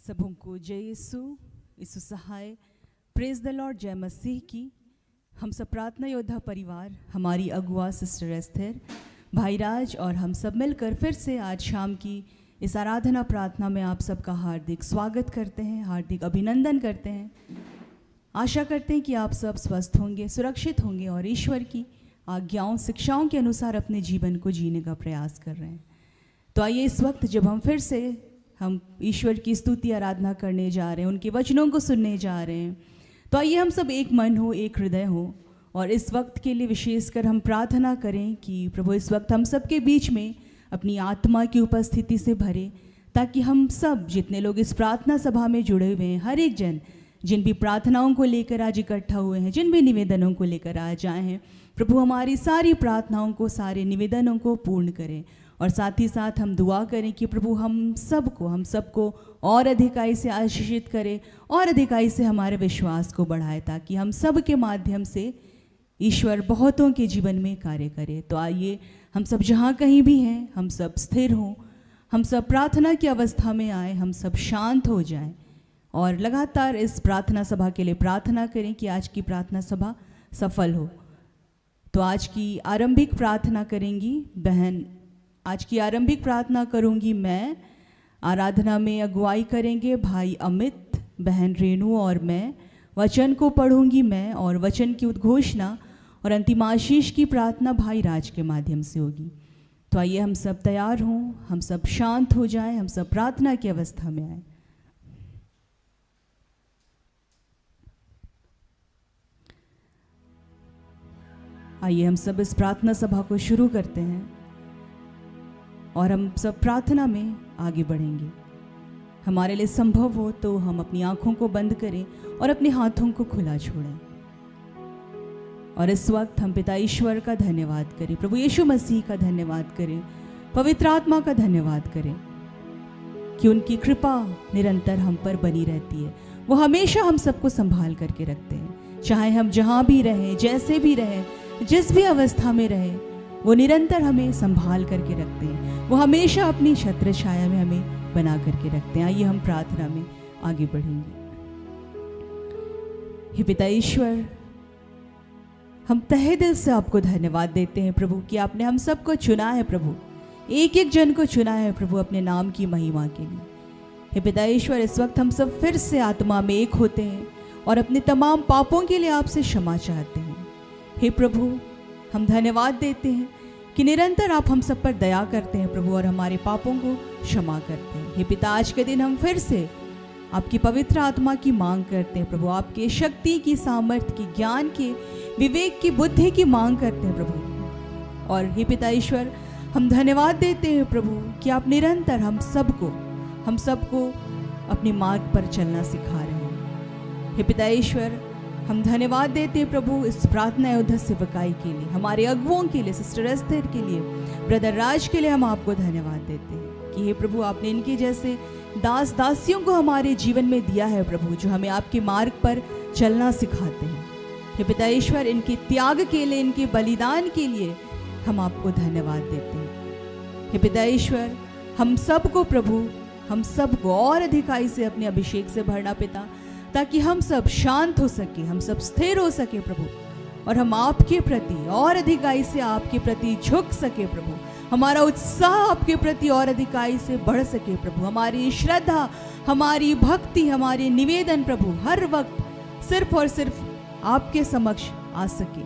सबों को जय यीशु सहाय, प्रेज द लॉर्ड, जय मसीह की। हम सब प्रार्थना योद्धा परिवार, हमारी अगुआ सिस्टर एस्थर, भाई राज और हम सब मिलकर फिर से आज शाम की इस आराधना प्रार्थना में आप सबका हार्दिक स्वागत करते हैं, हार्दिक अभिनंदन करते हैं। आशा करते हैं कि आप सब स्वस्थ होंगे, सुरक्षित होंगे और ईश्वर की आज्ञाओं शिक्षाओं के अनुसार अपने जीवन को जीने का प्रयास कर रहे हैं। तो आइए इस वक्त जब हम ईश्वर की स्तुति आराधना करने जा रहे हैं, उनके वचनों को सुनने जा रहे हैं, तो आइए हम सब एक मन हो, एक हृदय हो और इस वक्त के लिए विशेषकर हम प्रार्थना करें कि प्रभु इस वक्त हम सब के बीच में अपनी आत्मा की उपस्थिति से भरे, ताकि हम सब जितने लोग इस प्रार्थना सभा में जुड़े हुए हैं, हर एक जन जिन भी प्रार्थनाओं को लेकर आज इकट्ठा हुए हैं, जिन भी निवेदनों को लेकर आज आए हैं, प्रभु हमारी सारी प्रार्थनाओं को, सारे निवेदनों को पूर्ण करें। और साथ ही साथ हम दुआ करें कि प्रभु हम सबको और अधिकाई से आशीषित करे और अधिकाई से हमारे विश्वास को बढ़ाए, ताकि हम सब के माध्यम से ईश्वर बहुतों के जीवन में कार्य करे। तो आइए हम सब जहाँ कहीं भी हैं, हम सब स्थिर हों, हम सब प्रार्थना की अवस्था में आए, हम सब शांत हो जाएं और लगातार इस प्रार्थना सभा के लिए प्रार्थना करें कि आज की प्रार्थना सभा सफल हो। तो आज की आरंभिक प्रार्थना करेंगी बहन, आज की आरंभिक प्रार्थना करूंगी मैं, आराधना में अगुवाई करेंगे भाई अमित, बहन रेणु और मैं, वचन को पढ़ूंगी मैं और वचन की उद्घोषणा और अंतिम आशीष की प्रार्थना भाई राज के माध्यम से होगी। तो आइए हम सब तैयार हों, हम सब शांत हो जाएं, हम सब प्रार्थना की अवस्था में आए। आइए हम सब इस प्रार्थना सभा को शुरू करते हैं और हम सब प्रार्थना में आगे बढ़ेंगे। हमारे लिए संभव हो तो हम अपनी आंखों को बंद करें और अपने हाथों को खुला छोड़ें और इस वक्त हम पिता ईश्वर का धन्यवाद करें, प्रभु यीशु मसीह का धन्यवाद करें, पवित्र आत्मा का धन्यवाद करें कि उनकी कृपा निरंतर हम पर बनी रहती है। वो हमेशा हम सबको संभाल करके रखते हैं, चाहे हम जहाँ भी रहें, जैसे भी रहें, जिस भी अवस्था में रहें, वो निरंतर हमें संभाल करके रखते हैं। वो हमेशा अपनी छत्र छाया में हमें बना करके रखते हैं। आइए हम प्रार्थना में आगे बढ़ेंगे। हे पिता ईश्वर, हम तहे दिल से आपको धन्यवाद देते हैं प्रभु कि आपने हम सबको चुना है प्रभु, एक एक जन को चुना है प्रभु अपने नाम की महिमा के लिए। हे पिता ईश्वर, इस वक्त हम सब फिर से आत्मा में एक होते हैं और अपने तमाम पापों के लिए आपसे क्षमा चाहते हैं। हे प्रभु, हम धन्यवाद देते हैं कि निरंतर आप हम सब पर दया करते हैं प्रभु और हमारे पापों को क्षमा करते हैं। हे पिता, आज के दिन हम फिर से आपकी पवित्र आत्मा की मांग करते हैं प्रभु, आपके शक्ति की, सामर्थ्य की, ज्ञान की, विवेक की, बुद्धि की मांग करते हैं प्रभु। और हे पिता ईश्वर, हम धन्यवाद देते हैं प्रभु कि आप निरंतर हम सबको अपने मार्ग पर चलना सिखा रहे हैं। हे पिता ईश्वर, हम धन्यवाद देते हैं प्रभु इस प्रार्थना योद्धा सेवकाई के लिए, हमारे अगुओं के लिए, सिस्टर एस्थर के लिए, ब्रदर राज के लिए हम आपको धन्यवाद देते हैं कि हे प्रभु आपने इनके जैसे दास दासियों को हमारे जीवन में दिया है प्रभु, जो हमें आपके मार्ग पर चलना सिखाते हैं। हे पिता ईश्वर, इनके त्याग के लिए, इनके बलिदान के लिए हम आपको धन्यवाद देते हैं। हे पिता ईश्वर, हम सबको प्रभु, हम सबको और अधिकाई से अपने अभिषेक से भरना पिता, ताकि हम सब शांत हो सके, हम सब स्थिर हो सके प्रभु और हम आपके प्रति और अधिकाई से आपके प्रति झुक सके प्रभु, हमारा उत्साह आपके प्रति और अधिकाई से बढ़ सके प्रभु, हमारी श्रद्धा, हमारी भक्ति, हमारे निवेदन प्रभु हर वक्त सिर्फ और सिर्फ आपके समक्ष आ सके।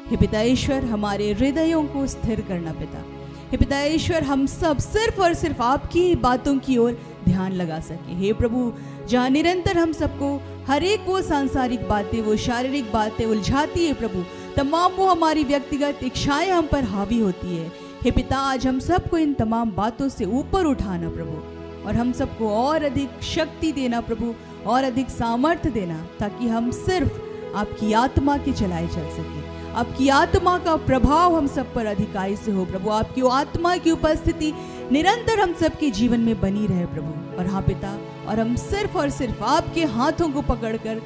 हे पिता ईश्वर, हमारे हृदयों को स्थिर करना पिता। हे पिता ईश्वर, हम सब सिर्फ और सिर्फ आपकी बातों की ओर ध्यान लगा सके। हे प्रभु, जहाँ निरंतर हम सबको हर एक वो सांसारिक बातें, वो शारीरिक बातें उलझाती है प्रभु, तमाम वो हमारी व्यक्तिगत इच्छाएं हम पर हावी होती है। हे पिता, आज हम सबको इन तमाम बातों से ऊपर उठाना प्रभु और हम सबको और अधिक शक्ति देना प्रभु और अधिक सामर्थ्य देना, ताकि हम सिर्फ आपकी आत्मा के चलाए चल सके। आपकी आत्मा का प्रभाव हम सब पर अधिकाई से हो प्रभु, आपकी आत्मा की उपस्थिति निरंतर हम सबके जीवन में बनी रहे प्रभु। और हाँ पिता, और हम सिर्फ और सिर्फ आपके हाथों को पकड़कर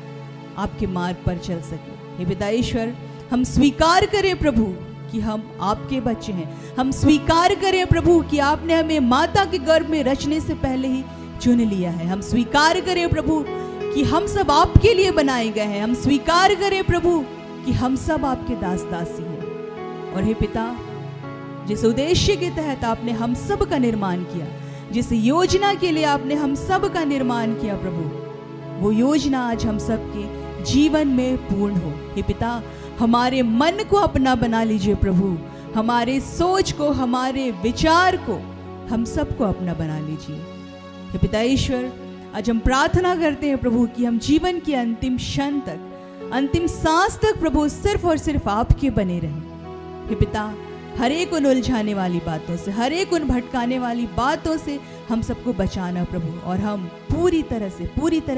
आपके मार्ग पर चल सके। हे पिता ईश्वर, हम स्वीकार करें प्रभु कि हम आपके बच्चे हैं, हम स्वीकार करें प्रभु कि आपने हमें माता के गर्भ में रचने से पहले ही चुन लिया है। हम स्वीकार करें प्रभु कि हम सब आपके लिए बनाए गए हैं। हम स्वीकार करें प्रभु कि हम सब आपके दास दासी हैं। और हे पिता, जिस उद्देश्य के तहत आपने हम सब का निर्माण किया, जिस योजना के लिए आपने हम सब का निर्माण किया प्रभु, वो योजना आज हम सब के जीवन में पूर्ण हो। हे पिता, हमारे मन को अपना बना लीजिए प्रभु, हमारे सोच को, हमारे विचार को, हम सबको अपना बना लीजिए। हे पिता ईश्वर, आज हम प्रार्थना करते हैं प्रभु कि हम जीवन के अंतिम क्षण तक, अंतिम सांस तक प्रभु सिर्फ और सिर्फ आपके बने रहें। हे पिता, हर एक उन उलझाने वाली बातों से, हर एक उन भटकाने वाली बातों से हम सबको बचाना प्रभु, और हम पूरी तरह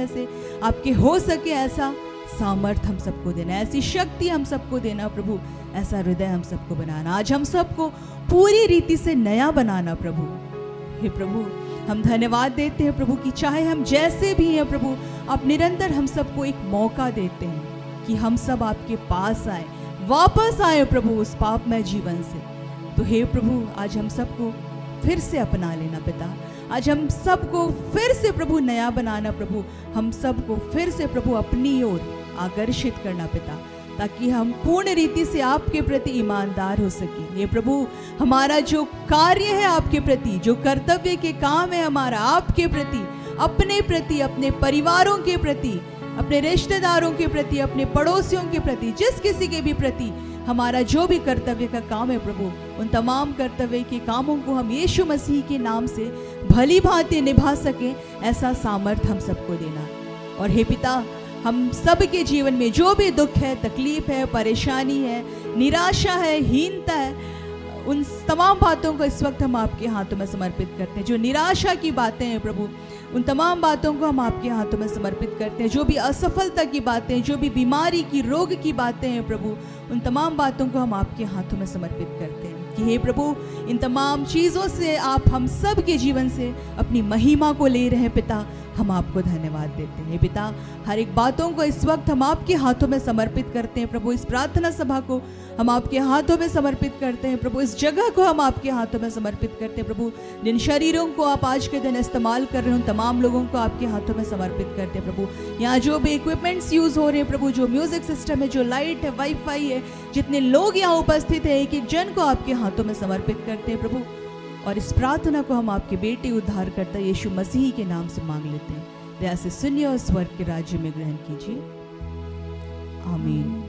से आपके हो सके ऐसा सामर्थ हम सबको देना, ऐसी शक्ति हम सबको देना प्रभु, ऐसा हृदय हम सबको बनाना, आज हम सबको पूरी रीति से नया बनाना प्रभु। हे प्रभु, हम धन्यवाद देते हैं प्रभु कि चाहे हम जैसे भी हैं प्रभु, आप निरंतर हम सबको एक मौका देते हैं कि हम सब आपके पास आए, वापस आए प्रभु उस पापमय जीवन से। तो हे प्रभु, आज हम सबको फिर से अपना लेना पिता, आज हम सबको फिर से प्रभु नया बनाना प्रभु, हम सबको फिर से प्रभु अपनी ओर आकर्षित करना पिता, ताकि हम पूर्ण रीति से आपके प्रति ईमानदार हो सके। ये प्रभु, हमारा जो कार्य है आपके प्रति, जो कर्तव्य के काम है हमारा आपके प्रति, अपने परिवारों के प्रति, अपने रिश्तेदारों के प्रति, अपने पड़ोसियों के प्रति, जिस किसी के भी प्रति हमारा जो भी कर्तव्य का काम है प्रभु, उन तमाम कर्तव्य के कामों को हम यीशु मसीह के नाम से भली भांति निभा सकें, ऐसा सामर्थ हम सबको देना। और हे पिता, हम सब के जीवन में जो भी दुख है, तकलीफ है, परेशानी है, निराशा है, हीनता है, उन तमाम बातों को इस वक्त हम आपके हाथों में समर्पित करते हैं। जो निराशा की बातें हैं प्रभु, उन तमाम बातों को हम आपके हाथों में समर्पित करते हैं। जो भी असफलता की बातें, जो भी बीमारी की, रोग की बातें हैं प्रभु, उन तमाम बातों को हम आपके हाथों में समर्पित करते हैं कि हे प्रभु, इन तमाम चीज़ों से आप हम सब के जीवन से अपनी महिमा को ले रहे हैं पिता, हम आपको धन्यवाद देते हैं। पिता, हर एक बातों को इस वक्त हम आपके हाथों में समर्पित करते हैं प्रभु, इस प्रार्थना सभा को हम आपके हाथों में समर्पित करते हैं प्रभु, इस जगह को हम आपके हाथों में समर्पित करते हैं प्रभु, जिन शरीरों को आप आज के दिन इस्तेमाल कर रहे हैं उन तमाम लोगों को आपके हाथों में समर्पित करते हैं प्रभु। यहाँ जो भी इक्विपमेंट्स यूज़ हो रहे हैं प्रभु, जो म्यूजिक सिस्टम है, जो लाइट है, वाईफाई है, जितने लोग यहाँ उपस्थित है, एक एक जन को आपके हाथों में समर्पित करते हैं प्रभु। और इस प्रार्थना को हम आपके बेटे उद्धारकर्ता यीशु मसीह के नाम से मांग लेते हैं। दया से सुनिए और स्वर्ग के राज्य में ग्रहण कीजिए। आमीन।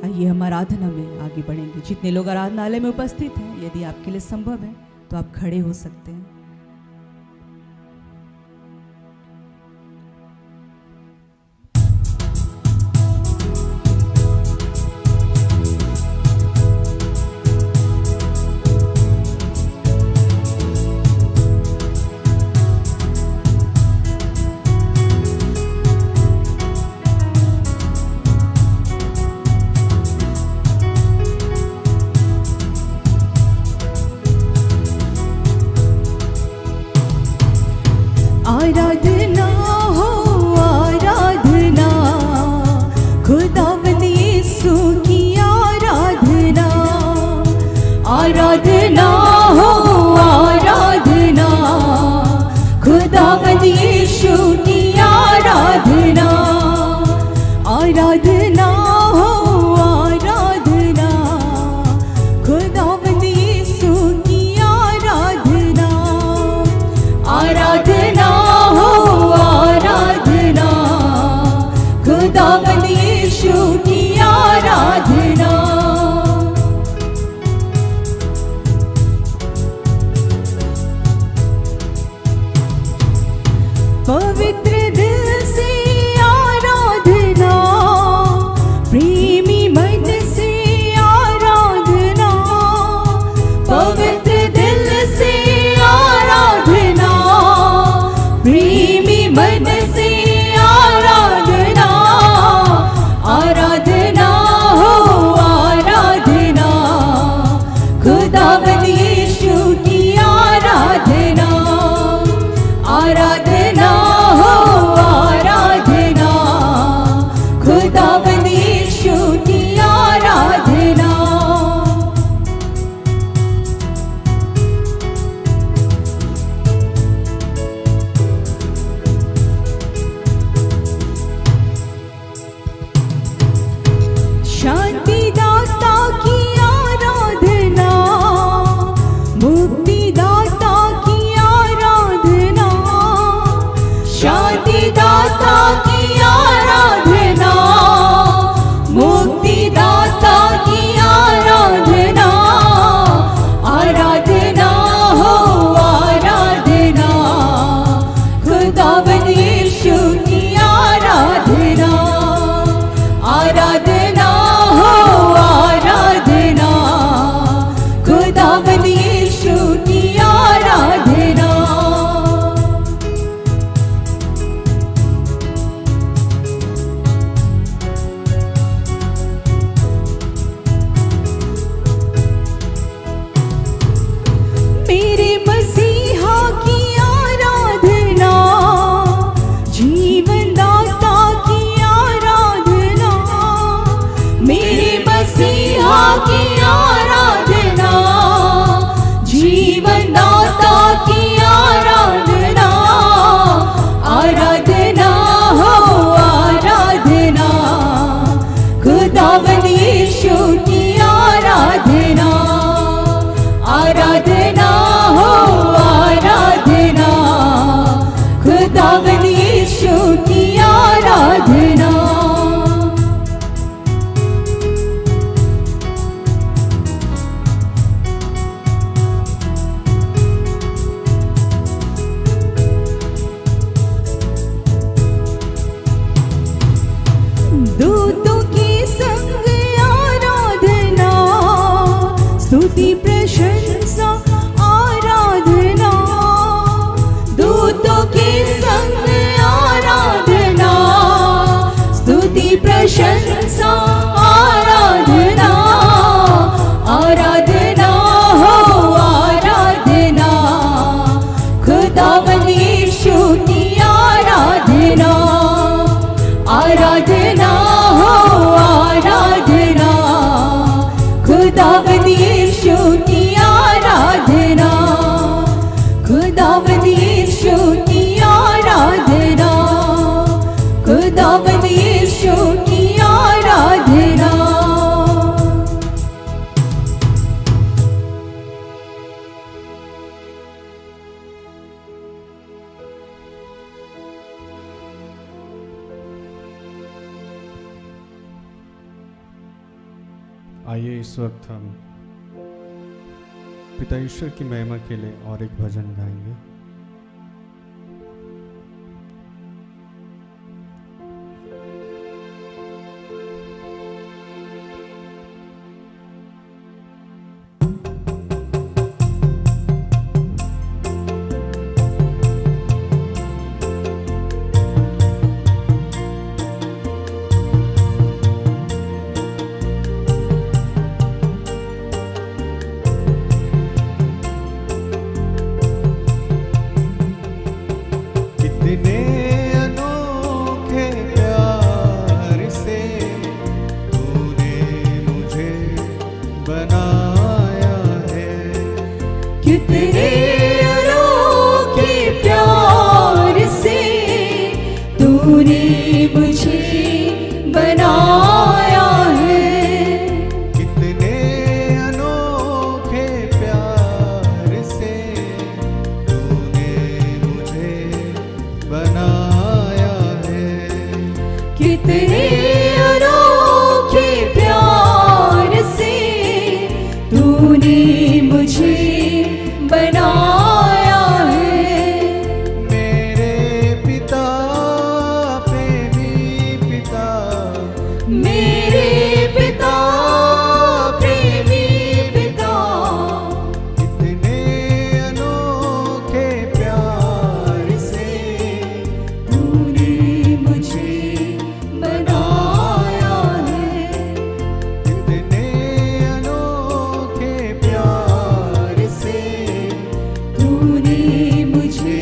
आइए हम आराधना में आगे बढ़ेंगे। जितने लोग आराधनालय में उपस्थित हैं, यदि आपके लिए संभव है तो आप खड़े हो सकते हैं। आराधना हो आराधना, खुदावंद यीशु की आराधना। आराधना हो आराधना, खुदावंद यीशु की आराधना। आराधना हो आराधना, खुदावंद यीशु की आराधना। आराधना खुदावंद यीशु की आराधना। पवित्र दिल से आराधना, प्रेमी मन से आराधना। पवित्र दिल से आराधना, प्रेमी मन से आराधना। आराधना हो आराधना, खुदावंद यीशु की आराधना। आराधना हो आराधना, खुदावंद यीशु की आराधना। दूतों की संग आराधना, स्तुति प्रशंसा आराधना, दूतों की संग आराधना, स्तुति प्रशंसा आराधना, आराधना हो आराधना, खुदावंद यीशु की आराधना, आराधना हो आराधना, खुदावंद यीशु की आराधना, खुदावंद यीशु की आराधना, खुदावंद यीशु की आराधना। आइए इस वक्त हम पिता ईश्वर की महिमा के लिए और एक भजन गाएंगे। कितने अनोखे प्यार से तूने मुझे बनाया है, कितने अनोखे प्यार से तूने मुझे बनाया है, कितने अनोखे प्यार से तूने मुझे बनाया है। मेरे पिता प्रेमी पिता, मेरे पिता प्रेमी पिता, कितने अनोखे प्यार से तूने मुझे बनाया है, कितने अनोखे प्यार से तूने मुझे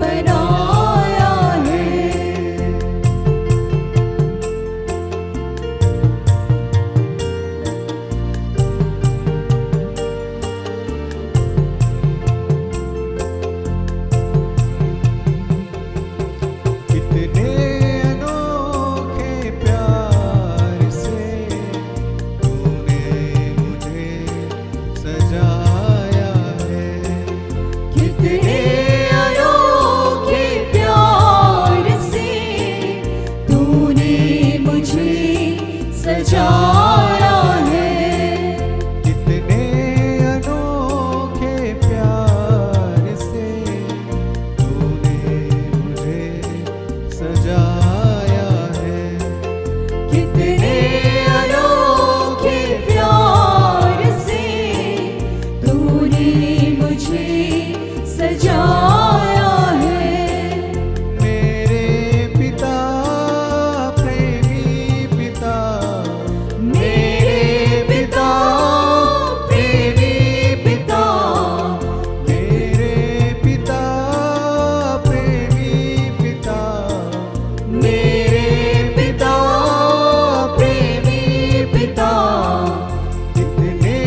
बनाया है। कितने अनोखे प्यार से तूने मुझे सजाया है, कितने अनोखे प्यार से तूने मुझे सजाया है, कितने अनोखे प्यार से तूने मुझे सजाया है, कितने अनोखे प्यार से तूने मुझे सजाया है। मेरे पिता प्रेमी पिता, मेरे पिता प्रेमी पिता, मेरे पिता प्रेमी पिता, मेरे पिता प्रेमी पिता, कितने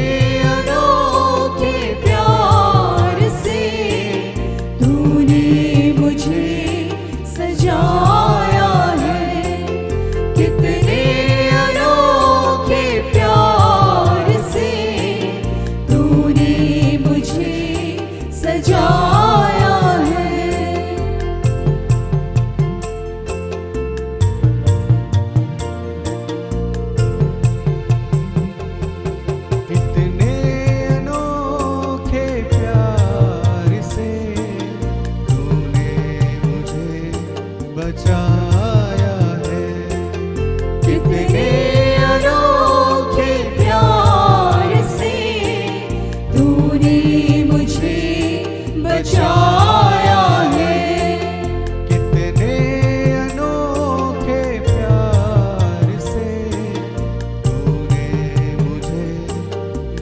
अनोखे प्यार से तूने मुझे सजाया है, कितने अनोखे प्यार से तूने मुझे सजाया है। कितने अनोखे प्यार से तूने मुझे बचाया है, कितने अनोखे प्यार से तूने मुझे बचाया है। कितने अनोखे प्यार से तूने मुझे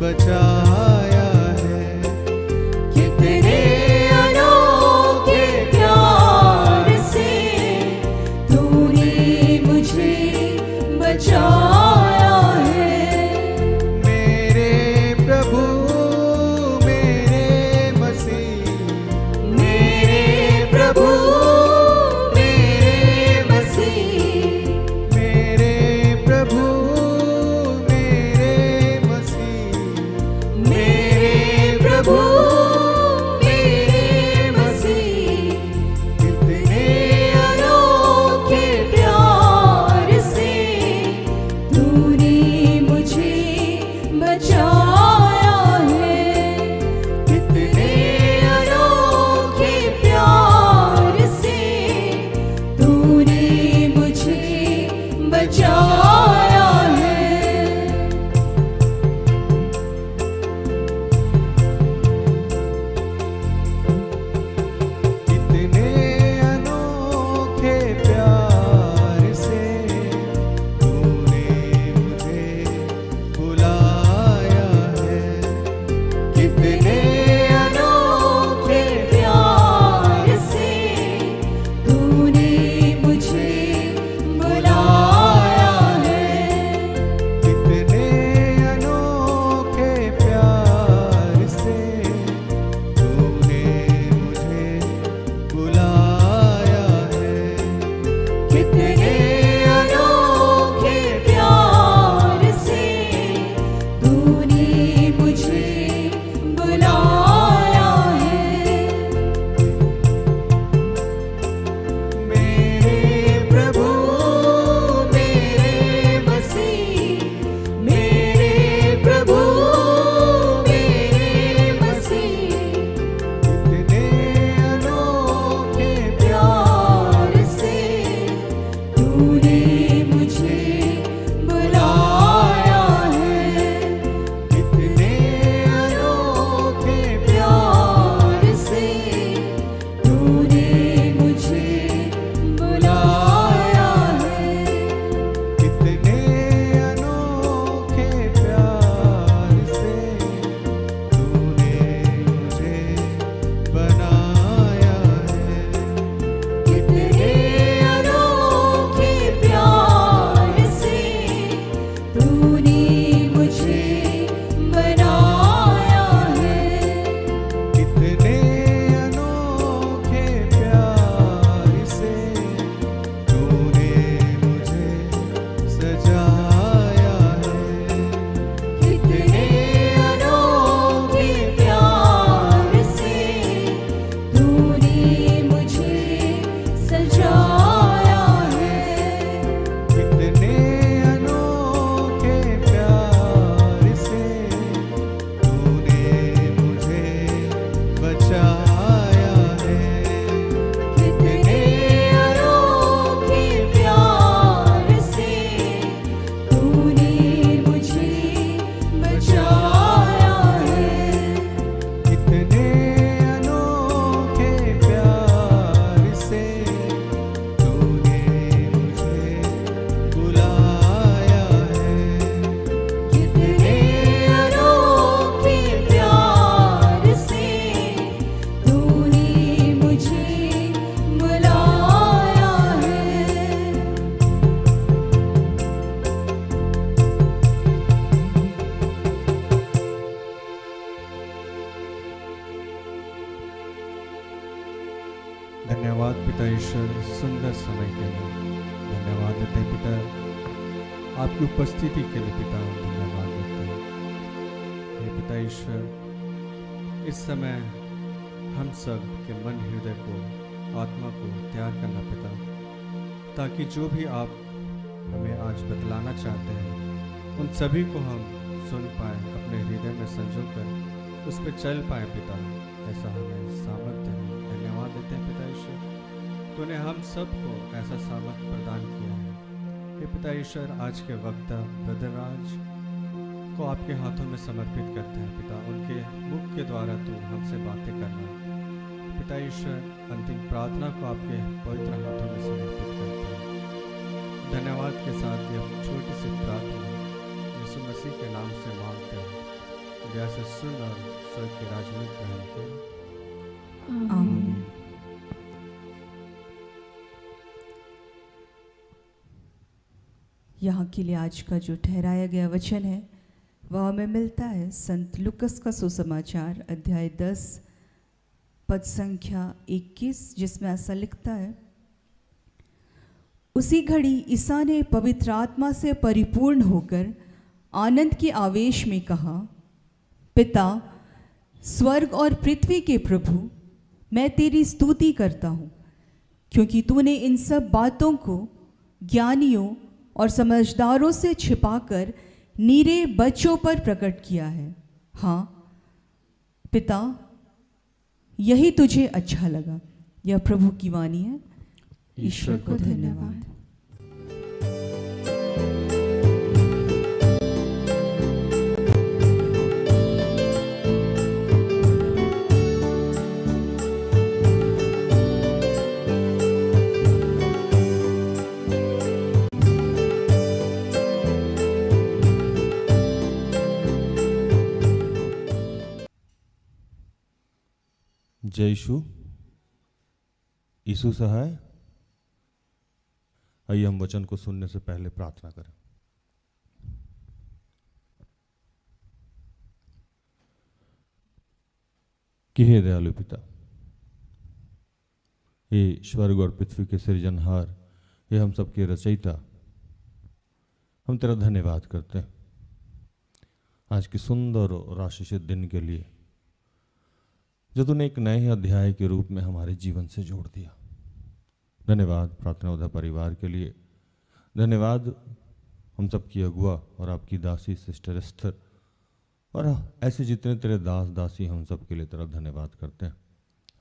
बचाया है। कितने अनोखे प्यार से तूने मुझे बचाया है। मेरे प्रभु मेरे मसीह, मेरे प्रभु मेरे मसीह, मेरे प्रभु मेरे मसीह, मेरे प्रभु मेरे मसीह, कितने अनोखे प्यार से तूने मुझे बचाया है। कितने अनोखे प्यार से तूने मुझे बचाया है। कितने अनोखे प्यार से तूने मुझे बुलाया है। कितने अनोखे प्यार से तूने मुझे बुलाया है। कितने अनोखे प्यार से तूने मुझे बुलाया है। कितने अनोखे प्यार से तूने मुझे बुलाया है। मेरे प्रभु मेरे मसीह, मेरे प्रभु मेरे मसीह, कितने अनोखे प्यार से तूने मुझे बुलाया है। कितने अनोखे प्यार से तूने मुझे बुलाया है। कितने अनोखे प्यार से तूने मुझे बनाया है। कितने अनोखे प्यार से तूने मुझे बनाया है। कितने अनोखे प्यार से तूने मुझे सजाया है। कितने अनोखे प्यार से तूने मुझे सजाया है। कितने अनोखे प्यार से तूने मुझे बचाया है। कितने अनोखे प्यार से तूने मुझे बचाया है। कितने अनोखे प्यार से तूने मुझे बुलाया है। कितने अनोखे प्यार से तूने मुझे बुलाया है। धन्यवाद पिता ईश्वर सुंदर समय के लिए। धन्यवाद देते हैं पिता आपकी उपस्थिति के लिए। पिता धन्यवाद देते हैं हे पिता ईश्वर। इस समय हम सब के मन हृदय को आत्मा को तैयार करना पिता, ताकि जो भी आप हमें आज बतलाना चाहते हैं उन सभी को हम सुन पाए, अपने हृदय में संजो कर उस पर चल पाए पिता। ऐसा हमें सामर्थ्य है। धन्यवाद देते हैं पिता ईश्वर, तूने हम सबको ऐसा सामर्थ्य प्रदान किया है हे पिता ईश्वर, आज के वक्त ब्रदर राज को आपके हाथों में समर्पित करते हैं पिता। उनके मुख के द्वारा तू हमसे बातें करना पिता ईश्वर। अंतिम प्रार्थना को आपके पवित्र हाथों में समर्पित करते हैं। धन्यवाद के साथ ये छोटी सी प्रार्थना यीशु मसीह के नाम से मांगते हैं। दया से सुन और स्वर्ग के राज्य में ग्रहण कर। आमीन। यहाँ के लिए आज का जो ठहराया गया वचन है वह हमें मिलता है संत लुकस का सुसमाचार अध्याय 10 पद संख्या 21, जिसमें ऐसा लिखता है, उसी घड़ी ईसा ने पवित्र आत्मा से परिपूर्ण होकर आनंद के आवेश में कहा, पिता, स्वर्ग और पृथ्वी के प्रभु, मैं तेरी स्तुति करता हूँ, क्योंकि तूने इन सब बातों को ज्ञानियों और समझदारों से छिपाकर नीरे बच्चों पर प्रकट किया है। हाँ पिता, यही तुझे अच्छा लगा। यह प्रभु की वाणी है। ईश्वर को धन्यवाद। जय यीशु। यीशु सहाय। आइए हम वचन को सुनने से पहले प्रार्थना करें। कि हे दयालु पिता, हे स्वर्ग और पृथ्वी के सृजनहार, हे हम सबके रचयिता, हम तेरा धन्यवाद करते हैं आज के सुंदर और आशीषित दिन के लिए, जो तूने एक नए अध्याय के रूप में हमारे जीवन से जोड़ दिया। धन्यवाद प्रार्थना उधर परिवार के लिए। धन्यवाद हम सब की अगुआ और आपकी दासी सिस्टर एस्थर और ऐसे जितने तेरे दास दासी हम सब के लिए तेरा धन्यवाद करते हैं।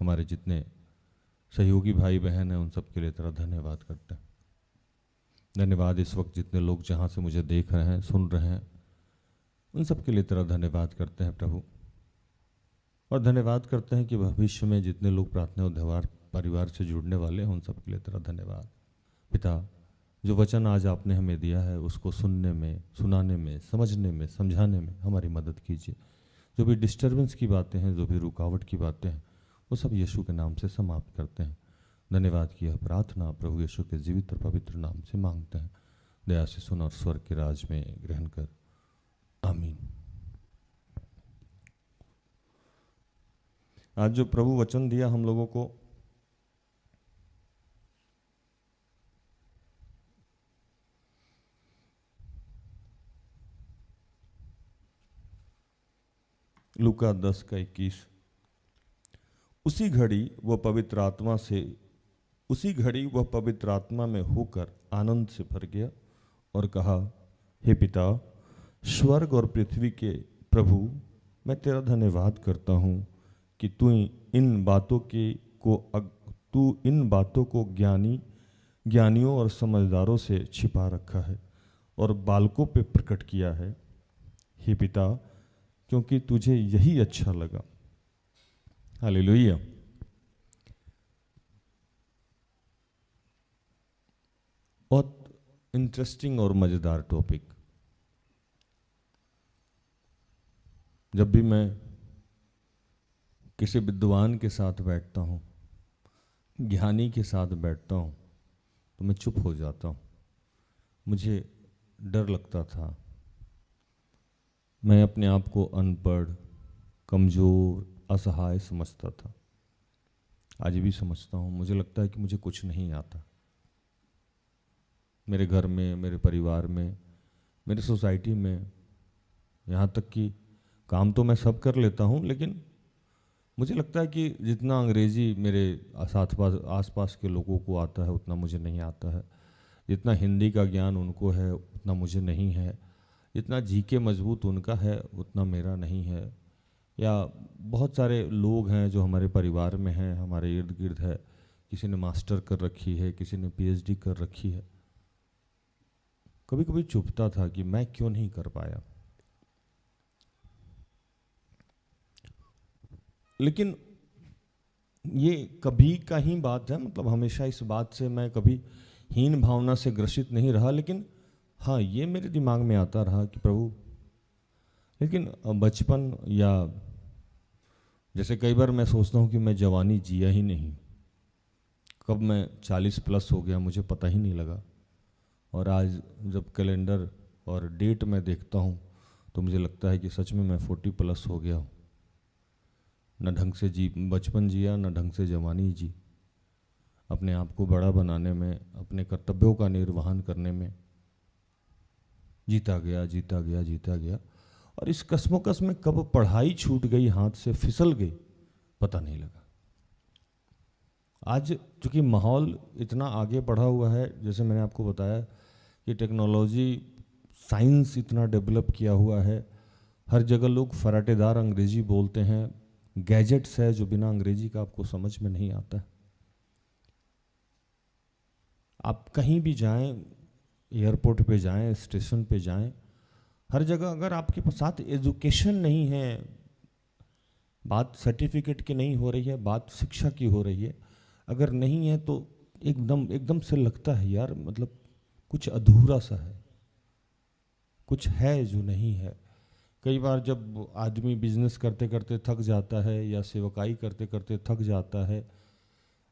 हमारे जितने सहयोगी भाई बहन हैं उन सब के लिए तेरा धन्यवाद करते हैं। धन्यवाद इस वक्त जितने लोग जहाँ से मुझे देख रहे हैं, सुन रहे हैं, उन सब के लिए तेरा धन्यवाद करते हैं प्रभु। और धन्यवाद करते हैं कि भविष्य में जितने लोग प्रार्थना उद्धार परिवार से जुड़ने वाले हैं उन सब के लिए तेरा धन्यवाद। पिता, जो वचन आज आपने हमें दिया है उसको सुनने में, सुनाने में, समझने में, समझाने में हमारी मदद कीजिए। जो भी डिस्टर्बेंस की बातें हैं, जो भी रुकावट की बातें हैं, वो सब यीशु के नाम से समाप्त करते हैं। धन्यवाद की यह प्रार्थना प्रभु यीशु के जीवित और पवित्र नाम से मांगते हैं। दया से सुन और स्वर्ग के राज में ग्रहण कर। आमीन। आज जो प्रभु वचन दिया हम लोगों को, लूका 10 का 21, उसी घड़ी वह पवित्र आत्मा में होकर आनंद से भर गया और कहा, हे पिता, स्वर्ग और पृथ्वी के प्रभु, मैं तेरा धन्यवाद करता हूँ कि तू इन बातों को ज्ञानियों और समझदारों से छिपा रखा है और बालकों पे प्रकट किया है। हे पिता, क्योंकि तुझे यही अच्छा लगा। हालेलुया। बहुत इंटरेस्टिंग और मजेदार टॉपिक। जब भी मैं किसी विद्वान के साथ बैठता हूँ, ज्ञानी के साथ बैठता हूँ, तो मैं चुप हो जाता हूँ। मुझे डर लगता था। मैं अपने आप को अनपढ़, कमज़ोर, असहाय समझता था। आज भी समझता हूँ। मुझे लगता है कि मुझे कुछ नहीं आता। मेरे घर में, मेरे परिवार में, मेरी सोसाइटी में, यहाँ तक कि काम तो मैं सब कर लेता हूँ, लेकिन मुझे लगता है कि जितना अंग्रेज़ी मेरे आसपास के लोगों को आता है उतना मुझे नहीं आता है। जितना हिंदी का ज्ञान उनको है उतना मुझे नहीं है। जितना जीके मजबूत उनका है उतना मेरा नहीं है। या बहुत सारे लोग हैं जो हमारे परिवार में हैं, हमारे इर्द गिर्द है। किसी ने मास्टर कर रखी है, किसी ने पीएचडी कर रखी है। कभी कभी चुभता था कि मैं क्यों नहीं कर पाया। लेकिन ये कभी का ही बात है, मतलब हमेशा इस बात से मैं कभी हीन भावना से ग्रसित नहीं रहा। लेकिन हाँ, ये मेरे दिमाग में आता रहा कि प्रभु, लेकिन बचपन या जैसे कई बार मैं सोचता हूँ कि मैं जवानी जिया ही नहीं, कब मैं 40 प्लस हो गया मुझे पता ही नहीं लगा। और आज जब कैलेंडर और डेट में देखता हूँ तो मुझे लगता है कि सच में मैं 40 प्लस हो गया हूँ। न ढंग से बचपन जिया, न ढंग से जवानी जी। अपने आप को बड़ा बनाने में, अपने कर्तव्यों का निर्वहन करने में जीता गया। और इस कस्मोकस में कब पढ़ाई छूट गई, हाथ से फिसल गई, पता नहीं लगा। आज चूंकि माहौल इतना आगे बढ़ा हुआ है, जैसे मैंने आपको बताया कि टेक्नोलॉजी, साइंस इतना डेवलप किया हुआ है, हर जगह लोग फराटेदार अंग्रेजी बोलते हैं, गैजेट्स है जो बिना अंग्रेजी का आपको समझ में नहीं आता। आप कहीं भी जाएं, एयरपोर्ट पे जाएं, स्टेशन पे जाएं, हर जगह अगर आपके साथ एजुकेशन नहीं है, बात सर्टिफिकेट की नहीं हो रही है, बात शिक्षा की हो रही है, अगर नहीं है तो एकदम से लगता है यार, मतलब कुछ अधूरा सा है, कुछ है जो नहीं है। कई बार जब आदमी बिजनेस करते करते थक जाता है, या सेवकाई करते करते थक जाता है,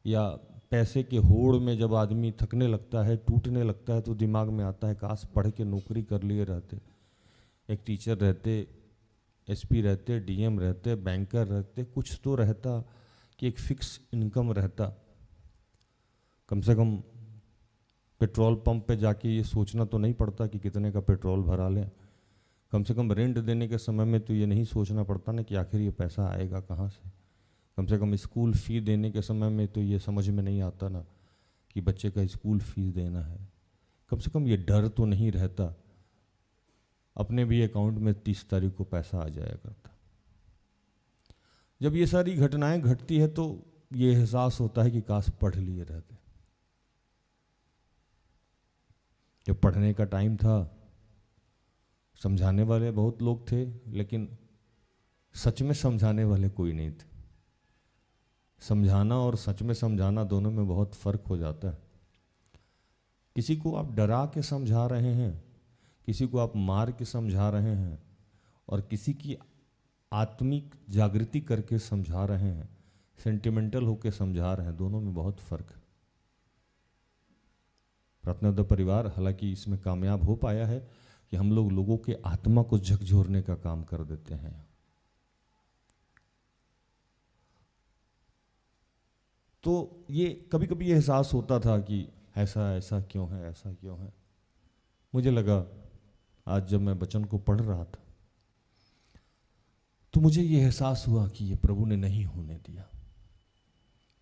या पैसे के होड़ में जब आदमी थकने लगता है, टूटने लगता है, तो दिमाग में आता है काश पढ़ के नौकरी कर लिए रहते, एक टीचर रहते, एसपी रहते, डीएम रहते, बैंकर रहते, कुछ तो रहता कि एक फिक्स इनकम रहता। कम से कम पेट्रोल पंप पे जाके ये सोचना तो नहीं पड़ता कि कितने का पेट्रोल भरा लें। कम से कम रेंट देने के समय में तो ये नहीं सोचना पड़ता ना कि आखिर ये पैसा आएगा कहाँ से। कम से कम स्कूल फ़ी देने के समय में तो ये समझ में नहीं आता ना कि बच्चे का स्कूल फीस देना है। कम से कम ये डर तो नहीं रहता, अपने भी अकाउंट में 30 तारीख को पैसा आ जाया करता। जब ये सारी घटनाएं घटती है तो ये एहसास होता है कि काश पढ़ लिए रहते। जब पढ़ने का टाइम था, समझाने वाले बहुत लोग थे, लेकिन सच में समझाने वाले कोई नहीं थे। समझाना और सच में समझाना दोनों में बहुत फर्क हो जाता है। किसी को आप डरा के समझा रहे हैं, किसी को आप मार के समझा रहे हैं, और किसी की आत्मिक जागृति करके समझा रहे हैं, सेंटिमेंटल होके समझा रहे हैं, दोनों में बहुत फर्क है। प्रार्थनादत्त परिवार हालांकि इसमें कामयाब हो पाया है कि हम लोगों के आत्मा को झकझोरने का काम कर देते हैं। तो ये कभी कभी ये एहसास होता था कि ऐसा क्यों है, ऐसा क्यों है। मुझे लगा आज जब मैं वचन को पढ़ रहा था तो मुझे ये एहसास हुआ कि ये प्रभु ने नहीं होने दिया,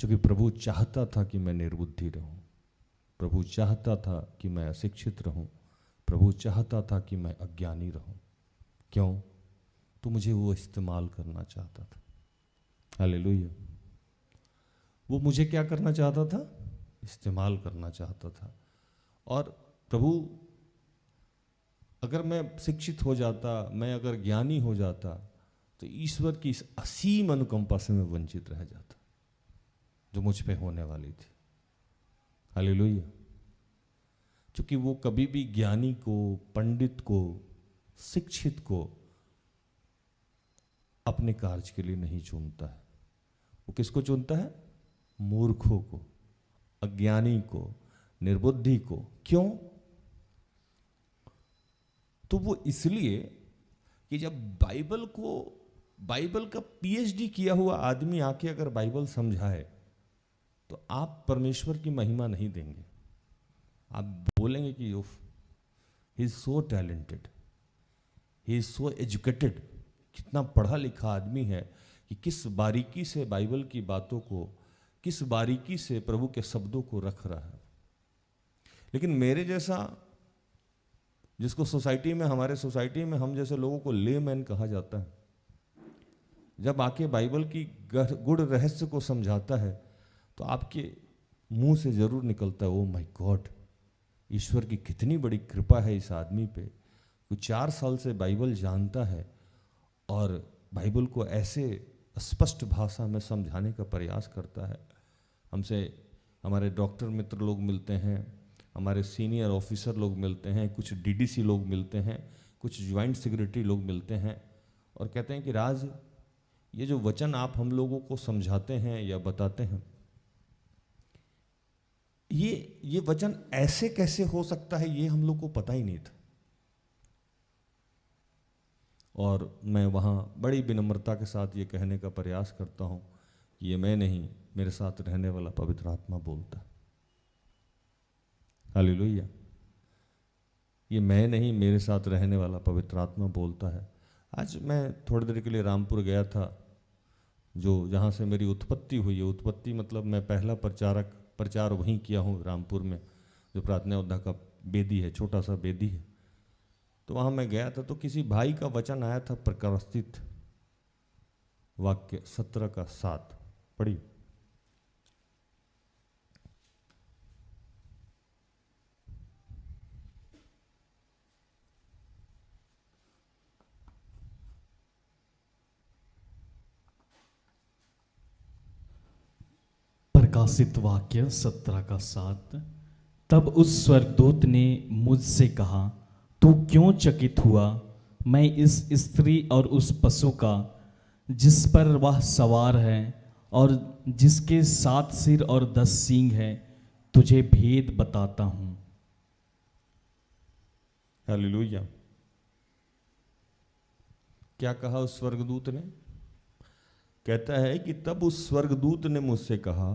क्योंकि प्रभु चाहता था कि मैं निर्बुद्धि रहूं, प्रभु चाहता था कि मैं अशिक्षित रहूं, प्रभु चाहता था कि मैं अज्ञानी रहूं। क्यों? तो मुझे वो इस्तेमाल करना चाहता था। हालेलुया। वो मुझे क्या करना चाहता था? इस्तेमाल करना चाहता था। और प्रभु, अगर मैं शिक्षित हो जाता, मैं अगर ज्ञानी हो जाता, तो ईश्वर की इस असीम अनुकंपा से मैं वंचित रह जाता जो मुझ पे होने वाली थी। हालेलुया। क्योंकि वो कभी भी ज्ञानी को, पंडित को, शिक्षित को अपने कार्य के लिए नहीं चुनता है। वो किसको चुनता है? मूर्खों को, अज्ञानी को, निर्बुद्धि को। क्यों? तो वो इसलिए कि जब बाइबल का पीएचडी किया हुआ आदमी आके अगर बाइबल समझाए तो आप परमेश्वर की महिमा नहीं देंगे। आप बोलेंगे कि he is so talented, he is so educated. कितना पढ़ा लिखा आदमी है कि किस बारीकी से बाइबल की बातों को, किस बारीकी से प्रभु के शब्दों को रख रहा है। लेकिन मेरे जैसा, जिसको सोसाइटी में, हमारे सोसाइटी में हम जैसे लोगों को लेमैन कहा जाता है, जब आके बाइबल की गुड़ रहस्य को समझाता है तो आपके मुंह से जरूर निकलता है, ओ माय गॉड, ईश्वर की कितनी बड़ी कृपा है इस आदमी पे। वो 4 साल से बाइबल जानता है और बाइबल को ऐसे स्पष्ट भाषा में समझाने का प्रयास करता है। हमसे हमारे डॉक्टर मित्र लोग मिलते हैं, हमारे सीनियर ऑफिसर लोग मिलते हैं, कुछ डीडीसी लोग मिलते हैं, कुछ ज्वाइंट सेक्रेटरी लोग मिलते हैं और कहते हैं कि राज, ये जो वचन आप हम लोगों को समझाते हैं या बताते हैं, ये वचन ऐसे कैसे हो सकता है, ये हम लोग को पता ही नहीं था। और मैं वहाँ बड़ी विनम्रता के साथ ये कहने का प्रयास करता हूँ कि ये मैं नहीं, मेरे साथ रहने वाला पवित्र आत्मा बोलता है। हालेलुया। ये मैं नहीं, मेरे साथ रहने वाला पवित्र आत्मा बोलता है। आज मैं थोड़ी देर के लिए रामपुर गया था, जो जहाँ से मेरी उत्पत्ति हुई है। उत्पत्ति मतलब मैं पहला प्रचार वहीं किया हूँ रामपुर में, जो प्रार्थना योद्धा का बेदी है, छोटा सा बेदी है। तो वहाँ मैं गया था तो किसी भाई का वचन आया था, प्रकाशित वाक्य 17:7 पढ़ी। प्रकाशित वाक्य 17:7। तब उस स्वर्गदूत ने मुझसे कहा, तू क्यों चकित हुआ? मैं इस स्त्री और उस पशु का जिस पर वह सवार है और जिसके 7 सिर और 10 सींग है, तुझे भेद बताता हूं। हालेलुया। क्या कहा उस स्वर्गदूत ने? कहता है कि तब उस स्वर्गदूत ने मुझसे कहा,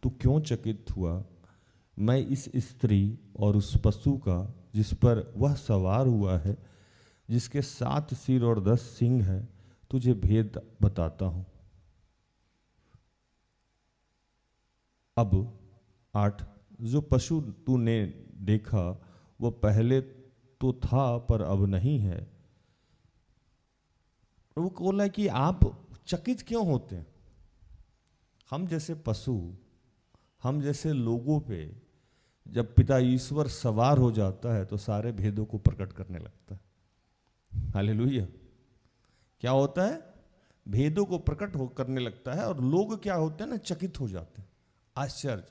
तू क्यों चकित हुआ? मैं इस स्त्री और उस पशु का जिस पर वह सवार हुआ है, जिसके 7 सिर और 10 सींग है, तुझे भेद बताता हूं। अब 8, जो पशु तूने देखा वो पहले तो था पर अब नहीं है। प्रभु को बोला कि आप चकित क्यों होते हैं? हम जैसे पशु, हम जैसे लोगों पे जब पिता ईश्वर सवार हो जाता है तो सारे भेदों को प्रकट करने लगता है। हालेलुया। क्या होता है? भेदों को प्रकट करने लगता है और लोग क्या होते हैं ना, चकित हो जाते हैं। आश्चर्य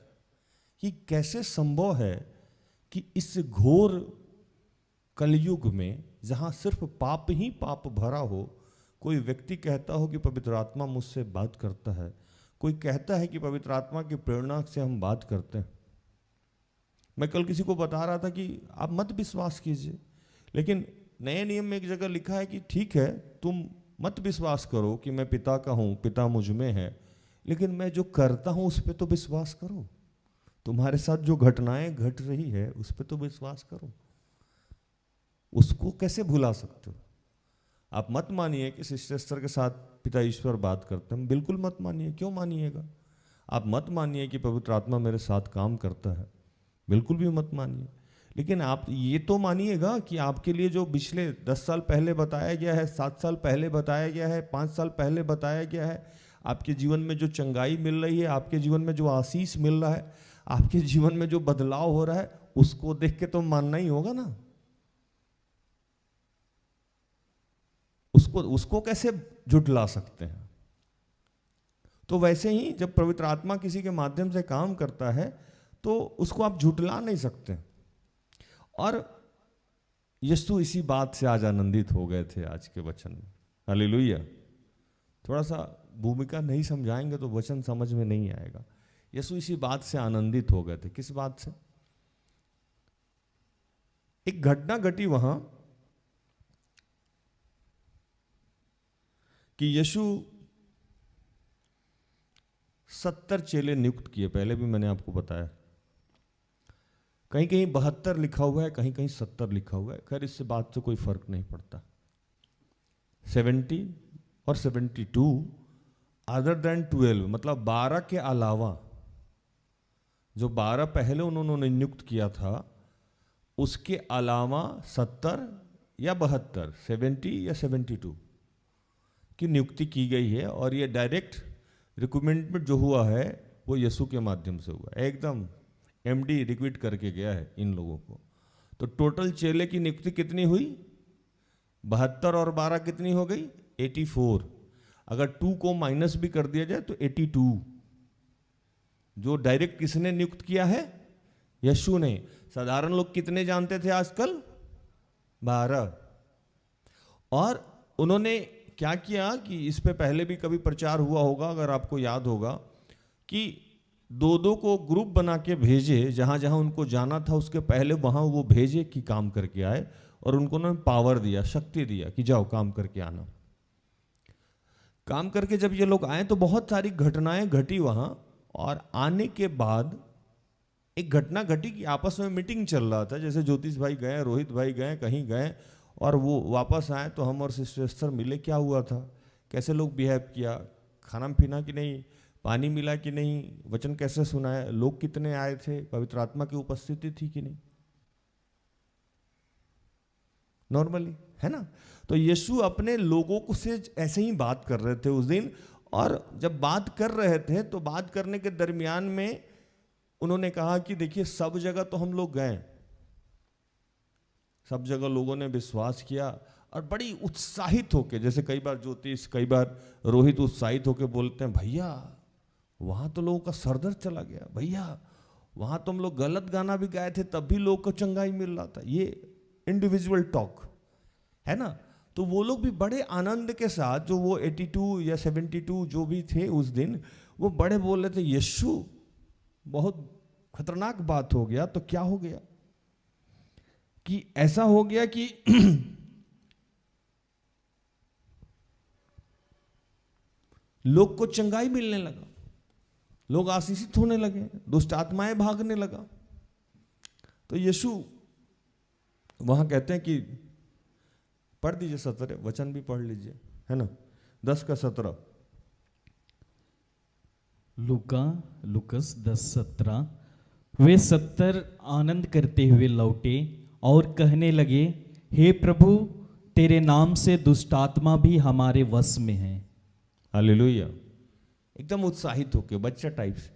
कि कैसे संभव है कि इस घोर कलयुग में, जहां सिर्फ पाप ही पाप भरा हो, कोई व्यक्ति कहता हो कि पवित्र आत्मा मुझसे बात करता है, कोई कहता है कि पवित्र आत्मा की प्रेरणा से हम बात करते हैं। मैं कल किसी को बता रहा था कि आप मत विश्वास कीजिए, लेकिन नए नियम में एक जगह लिखा है कि ठीक है, तुम मत विश्वास करो कि मैं पिता का हूँ, पिता मुझ में है, लेकिन मैं जो करता हूँ उस पर तो विश्वास करो। तुम्हारे साथ जो घटनाएं घट रही है उस पर तो विश्वास करो। उसको कैसे भुला सकते हो? आप मत मानिए कि सिस्टर के साथ पिता ईश्वर बात करते हैं, बिल्कुल मत मानिए। क्यों मानिएगा? आप मत मानिए कि पवित्र आत्मा मेरे साथ काम करता है, बिल्कुल भी मत मानिए। लेकिन आप ये तो मानिएगा कि आपके लिए जो पिछले 10 साल पहले बताया गया है, 7 साल पहले बताया गया है, 5 साल पहले बताया गया है, आपके जीवन में जो चंगाई मिल रही है, आपके जीवन में जो आशीष मिल रहा है, आपके जीवन में जो बदलाव हो रहा है, उसको देख के तो मानना ही होगा ना। उसको कैसे झुठला सकते हैं? तो वैसे ही जब पवित्र आत्मा किसी के माध्यम से काम करता है तो उसको आप झुठला नहीं सकते। और यीशु इसी बात से आज आनंदित हो गए थे आज के वचन में। हालेलुया। थोड़ा सा भूमिका नहीं समझाएंगे तो वचन समझ में नहीं आएगा। यीशु इसी बात से आनंदित हो गए थे। किस बात से? एक घटना घटी वहां कि यीशु 70 चेले नियुक्त किए। पहले भी मैंने आपको बताया, कहीं कहीं 72 लिखा हुआ है, कहीं कहीं 70 लिखा हुआ है। खैर इससे बात से कोई फर्क नहीं पड़ता। 70 और 72 अदर देन 12, मतलब 12 के अलावा जो 12 पहले उन्होंने नियुक्त किया था, उसके अलावा 70 या 72, 70 या 72 की नियुक्ति की गई है। और ये डायरेक्ट रिक्रूटमेंट जो हुआ है वो यीशु के माध्यम से हुआ। एकदम एमडी रिक्रूट करके गया है इन लोगों को। तो टोटल चेले की नियुक्ति कितनी हुई? 72 और 12 कितनी हो गई? 84। अगर 2 को माइनस भी कर दिया जाए तो 82। जो डायरेक्ट किसने नियुक्त किया है? यीशु ने। साधारण लोग कितने जानते थे आजकल? 12। और उन्होंने क्या किया कि इस पे पहले भी कभी प्रचार हुआ होगा, अगर आपको याद होगा, कि 2-2 को ग्रुप बना के भेजे, जहां जहां उनको जाना था उसके पहले वहां वो भेजे कि काम करके आए, और उनको उन्होंने पावर दिया, शक्ति दिया कि जाओ काम करके आना। काम करके जब ये लोग आए तो बहुत सारी घटनाएं घटी वहां, और आने के बाद एक घटना घटी कि आपस में मीटिंग चल रहा था, जैसे ज्योतिष भाई गए, रोहित भाई गए, कहीं गए, और वो वापस आए तो हम और सिस्टर एस्टर मिले, क्या हुआ था, कैसे लोग बिहेव किया, खाना पीना कि नहीं, पानी मिला कि नहीं, वचन कैसे सुनाया, लोग कितने आए थे, पवित्र आत्मा की उपस्थिति थी कि नहीं, नॉर्मली, है ना। तो यीशु अपने लोगों को से ऐसे ही बात कर रहे थे उस दिन, और जब बात कर रहे थे तो बात करने के दरमियान में उन्होंने कहा कि देखिए, सब जगह तो हम लोग गए, सब जगह लोगों ने विश्वास किया, और बड़ी उत्साहित होके, जैसे कई बार ज्योतिष, कई बार रोहित उत्साहित होके बोलते हैं, भैया वहां तो लोगों का सरदर्द चला गया, भैया वहां तो हम लोग गलत गाना भी गाए थे तब भी लोग को चंगाई मिल रहा था। ये इंडिविजुअल टॉक है ना। तो वो लोग भी बड़े आनंद के साथ, जो वो 82 या 72 जो भी थे उस दिन, वो बड़े बोल रहे थे, यीशु बहुत खतरनाक बात हो गया। तो क्या हो गया कि ऐसा हो गया कि लोग को चंगाई मिलने लगा, लोग आशीषित होने लगे, दुष्ट आत्माएं भागने लगा। तो यीशु वहां कहते हैं कि पढ़ दीजिए 17 वचन भी पढ़ लीजिए, है ना, 10 का 17। लुकस 10:17। वे 70 आनंद करते हुए लौटे और कहने लगे, हे प्रभु, तेरे नाम से दुष्टात्मा भी हमारे वश में है। हालेलुया। एकदम उत्साहित होके, बच्चा टाइप से,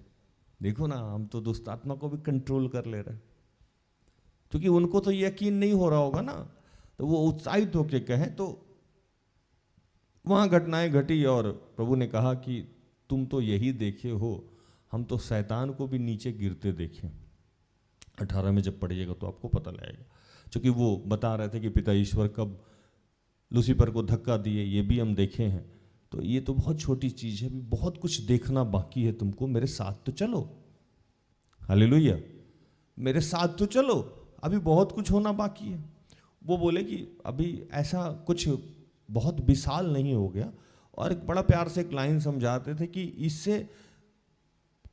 देखो ना, हम तो दुष्ट आत्मा को भी कंट्रोल कर ले रहे हैं। क्योंकि उनको तो यकीन नहीं हो रहा होगा ना, तो वो उत्साहित होके कहें। तो वहां घटनाएं घटी और प्रभु ने कहा कि तुम तो यही देखे हो, हम तो शैतान को भी नीचे गिरते देखे। 18 में जब पढ़िएगा तो आपको पता लगेगा। क्योंकि वो बता रहे थे कि पिता ईश्वर कब लूसीफर को धक्का दिए, ये भी हम देखे हैं। तो ये तो बहुत छोटी चीज है, अभी बहुत कुछ देखना बाकी है तुमको, मेरे साथ तो चलो। हालेलुया, मेरे साथ तो चलो, अभी बहुत कुछ होना बाकी है। वो बोले कि अभी ऐसा कुछ बहुत विशाल नहीं हो गया। और एक बड़ा प्यार से एक लाइन समझाते थे कि इससे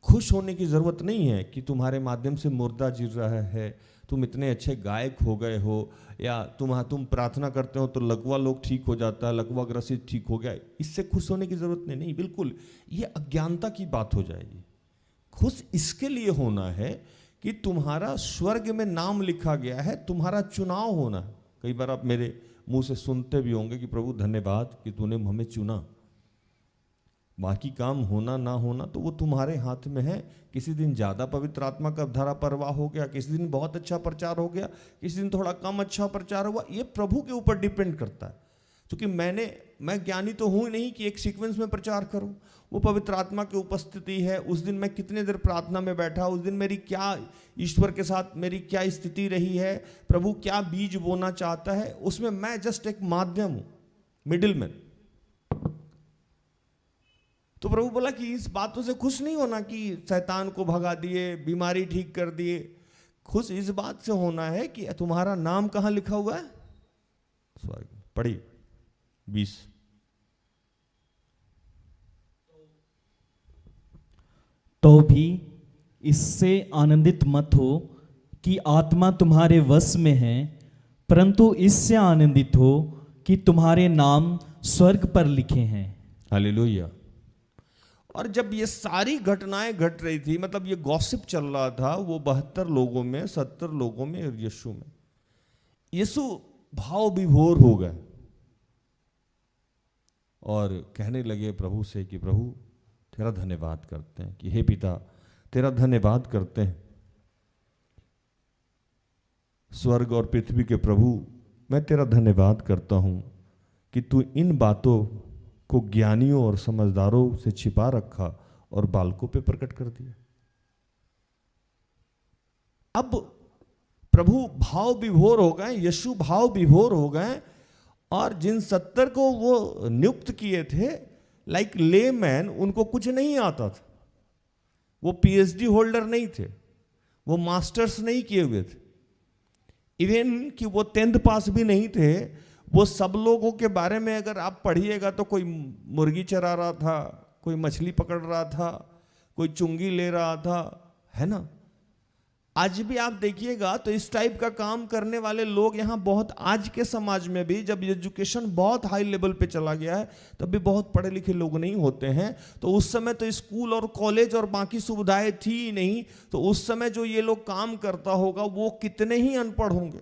खुश होने की जरूरत नहीं है कि तुम्हारे माध्यम से मुर्दा जी रहा है, तुम इतने अच्छे गायक हो गए हो, या तुम प्रार्थना करते हो तो लकवा लोग ठीक हो जाता है, लकवा ग्रसित ठीक हो गया, इससे खुश होने की जरूरत नहीं। बिल्कुल ये अज्ञानता की बात हो जाएगी। खुश इसके लिए होना है कि तुम्हारा स्वर्ग में नाम लिखा गया है, तुम्हारा चुनाव होना है। कई बार आप मेरे मुंह से सुनते भी होंगे कि प्रभु धन्यवाद कि तूने हमें चुना। बाकी काम होना ना होना तो वो तुम्हारे हाथ में है। किसी दिन ज़्यादा पवित्र आत्मा का धारा प्रवाह हो गया, किसी दिन बहुत अच्छा प्रचार हो गया, किसी दिन थोड़ा कम अच्छा प्रचार हुआ, ये प्रभु के ऊपर डिपेंड करता है। क्योंकि मैं ज्ञानी तो हूँ नहीं कि एक सीक्वेंस में प्रचार करूँ। वो पवित्र आत्मा की उपस्थिति है। उस दिन मैं कितने देर प्रार्थना में बैठा, उस दिन मेरी क्या ईश्वर के साथ मेरी क्या स्थिति रही है, प्रभु क्या बीज बोना चाहता है, उसमें मैं जस्ट एक माध्यम हूँ, मिडिल मैन। तो प्रभु बोला कि इस बातों से खुश नहीं होना कि शैतान को भगा दिए, बीमारी ठीक कर दिए। खुश इस बात से होना है कि तुम्हारा नाम कहाँ लिखा हुआ है? स्वर्ग। पढ़िए 20। तो भी इससे आनंदित मत हो कि आत्मा तुम्हारे वश में है, परंतु इससे आनंदित हो कि तुम्हारे नाम स्वर्ग पर लिखे हैं। हालेलुया। और जब ये सारी घटनाएं घट रही थी, मतलब ये गॉसिप चल रहा था, वो 72 लोगों में, 70 लोगों में और यीशु में, यीशु भाव विभोर हो गए और कहने लगे प्रभु से कि प्रभु तेरा धन्यवाद करते हैं, कि हे पिता तेरा धन्यवाद करते हैं स्वर्ग और पृथ्वी के प्रभु, मैं तेरा धन्यवाद करता हूँ कि तू इन बातों को ज्ञानियों और समझदारों से छिपा रखा और बालकों पे प्रकट कर दिया। अब प्रभु भाव विभोर हो गए, यीशु भाव विभोर हो गए, और जिन 70 को वो नियुक्त किए थे लाइक लेमैन, उनको कुछ नहीं आता था। वो पीएचडी होल्डर नहीं थे, वो मास्टर्स नहीं किए हुए थे, इवन कि वो 10th पास भी नहीं थे। वो सब लोगों के बारे में अगर आप पढ़िएगा तो कोई मुर्गी चरा रहा था, कोई मछली पकड़ रहा था, कोई चुंगी ले रहा था, है ना। आज भी आप देखिएगा तो इस टाइप का काम करने वाले लोग यहाँ बहुत, आज के समाज में भी जब एजुकेशन बहुत हाई लेवल पे चला गया है तब भी बहुत पढ़े लिखे लोग नहीं होते हैं। तो उस समय तो स्कूल और कॉलेज और बाकी सुविधाएं थी ही नहीं, तो उस समय जो ये लोग काम करता होगा वो कितने ही अनपढ़ होंगे।